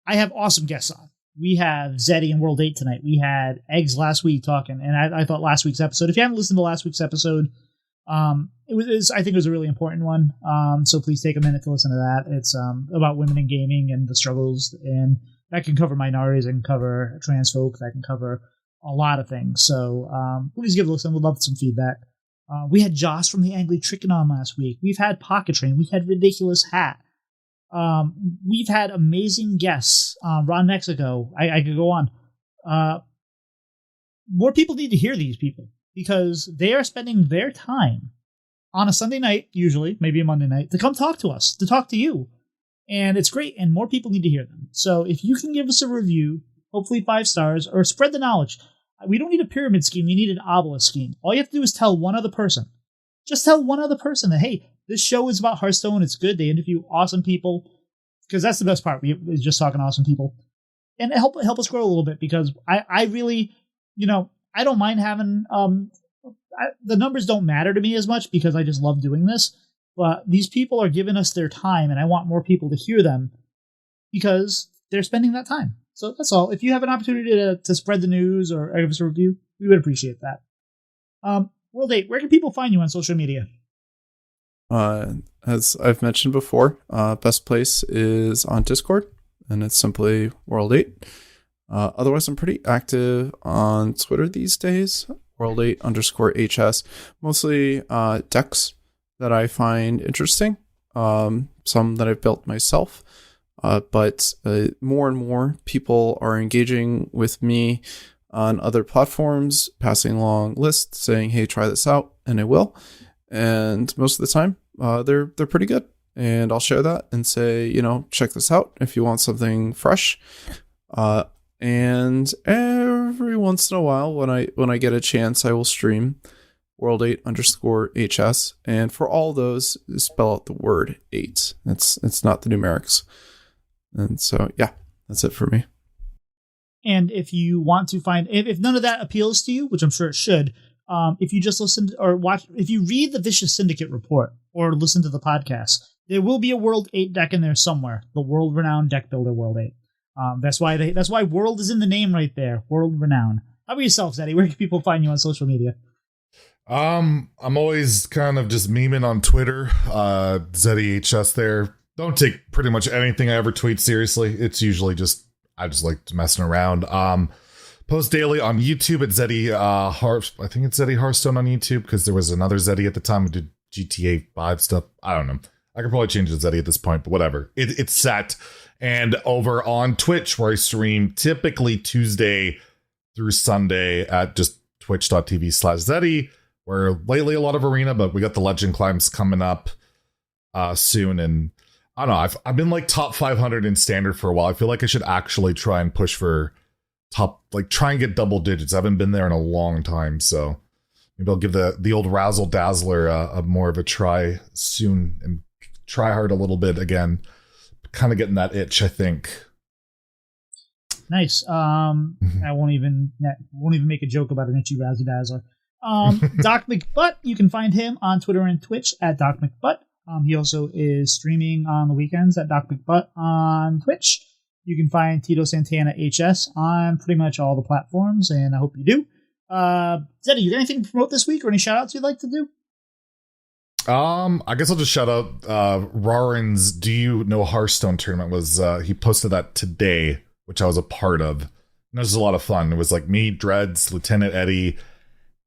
have awesome guests on. We have Zeddy and WorldEight tonight. We had Eggs last week talking, and I thought last week's episode, if you haven't listened to last week's episode, I think it was a really important one. So please take a minute to listen to that. It's about women in gaming and the struggles, and that can cover minorities, that can cover trans folk, that can cover a lot of things. So please give a listen. We'd love some feedback. We had Joss from the Angry Chicken on last week. We've had Pocket Train. We had Ridiculous Hat. We've had amazing guests. Ron Mexico. I could go on. More people need to hear these people, because they are spending their time on a Sunday night, usually, maybe a Monday night, to come talk to us, to talk to you. And it's great, and more people need to hear them. So if you can give us a review, hopefully 5 stars, or spread the knowledge. We don't need a pyramid scheme, we need an obelisk scheme. All you have to do is tell one other person. Just tell one other person that, hey, this show is about Hearthstone, it's good, they interview awesome people, because that's the best part, is just talking to awesome people. And help us grow a little bit, because I really, I don't mind having... the numbers don't matter to me as much, because I just love doing this, but these people are giving us their time, and I want more people to hear them because they're spending that time. So that's all. If you have an opportunity to spread the news or give us a review, we would appreciate that. WorldEight, where can people find you on social media? As I've mentioned before, best place is on Discord, and it's simply WorldEight. Otherwise, I'm pretty active on Twitter these days. WorldEight_HS, mostly decks that I find interesting, some that I've built myself, but more and more people are engaging with me on other platforms, passing along lists, saying, hey, try this out, and I will. And most of the time, they're pretty good, and I'll share that and say, check this out if you want something fresh. And every once in a while, when I get a chance, I will stream WorldEight_HS. And for all those, spell out the word 8. It's not the numerics. And so, yeah, that's it for me. And if you want to find, if none of that appeals to you, which I'm sure it should, if you just listen to, or watch, if you read the Vicious Syndicate report or listen to the podcast, there will be a WorldEight deck in there somewhere. The world-renowned deck builder WorldEight. That's why World is in the name right there. World renowned. How about yourself, Zeddy? Where can people find you on social media? I'm always kind of just memeing on Twitter. Zeddy HS there. Don't take pretty much anything I ever tweet seriously. It's usually I just like messing around. Post daily on YouTube at Zeddy I think it's Zeddy Hearthstone on YouTube, because there was another Zeddy at the time who did GTA 5 stuff. I don't know. I could probably change it to Zeddy at this point, but whatever. It's set. And over on Twitch, where I stream typically Tuesday through Sunday at just twitch.tv/Zeddy, where lately a lot of arena, but we got the Legend Climbs coming up soon. And I don't know, I've been like top 500 in standard for a while. I feel like I should actually try and push for try and get double digits. I haven't been there in a long time, so maybe I'll give the old Razzle Dazzler a more of a try soon and try hard a little bit again. Kind of getting that itch, I think. Nice. I won't even make a joke about an itchy Razzle Dazzler. Doc McButt, you can find him on Twitter and Twitch at Doc McButt. He also is streaming on the weekends at Doc McButt on Twitch. You can find Tito Santana HS on pretty much all the platforms, and I hope you do. Zeddy, you got anything to promote this week or any shout outs you'd like to do? I guess I'll just shout out Rarin's Do You Know Hearthstone tournament was he posted that today, which I was a part of. And it was a lot of fun. It was like me, Dreads, Lieutenant Eddie,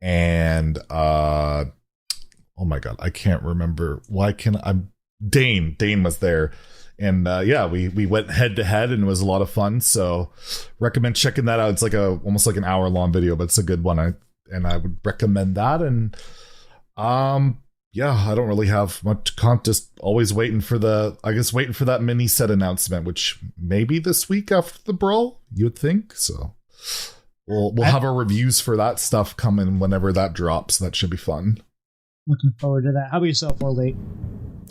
and oh my god, I can't remember. Dane. Dane was there. And yeah, we went head to head and it was a lot of fun. So recommend checking that out. It's like almost like an hour long video, but it's a good one. I would recommend that. And yeah, I don't really have much just always waiting for that mini set announcement, which maybe this week after the brawl, you would think. So we'll have our reviews for that stuff coming whenever that drops. That should be fun. Looking forward to that. How about yourself, WorldEight?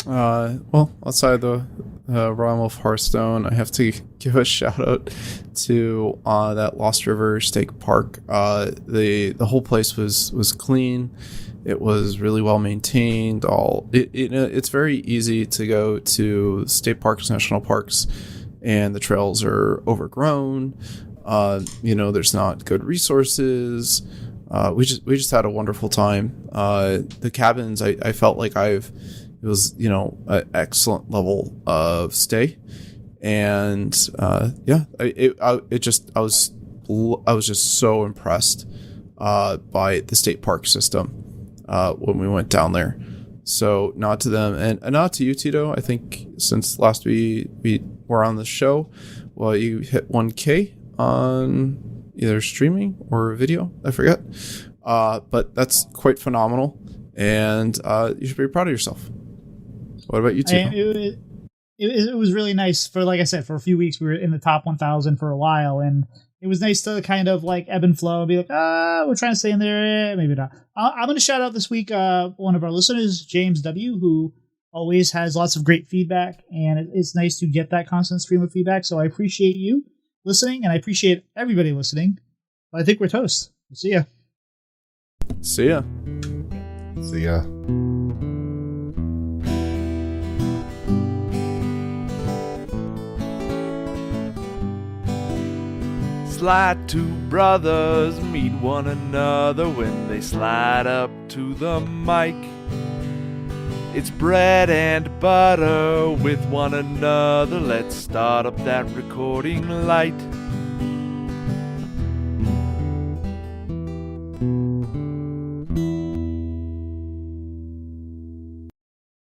Well, outside the realm of Hearthstone, I have to give a shout out to that Lost River State Park. The whole place was clean. It was really well maintained. It's very easy to go to state parks, national parks, and the trails are overgrown. There's not good resources. We just had a wonderful time. The cabins, I felt like it was an excellent level of stay, and I was just so impressed by the state park system when we went down there. So nod to them and a nod to you, Tito. I think since last we were on the show, well, you hit 1K on either streaming or video, I forget, but that's quite phenomenal, and you should be proud of yourself. What about you, Tito? It was really nice. For, like I said, for a few weeks we were in the top 1,000 for a while, and it was nice to kind of like ebb and flow and be like, we're trying to stay in there, maybe not. I'm going to shout out this week one of our listeners, James W., who always has lots of great feedback, and it's nice to get that constant stream of feedback. So I appreciate you listening, and I appreciate everybody listening. I think we're toast. See ya. See ya. See ya. Slide two brothers meet one another when they slide up to the mic. It's bread and butter with one another. Let's start up that recording light.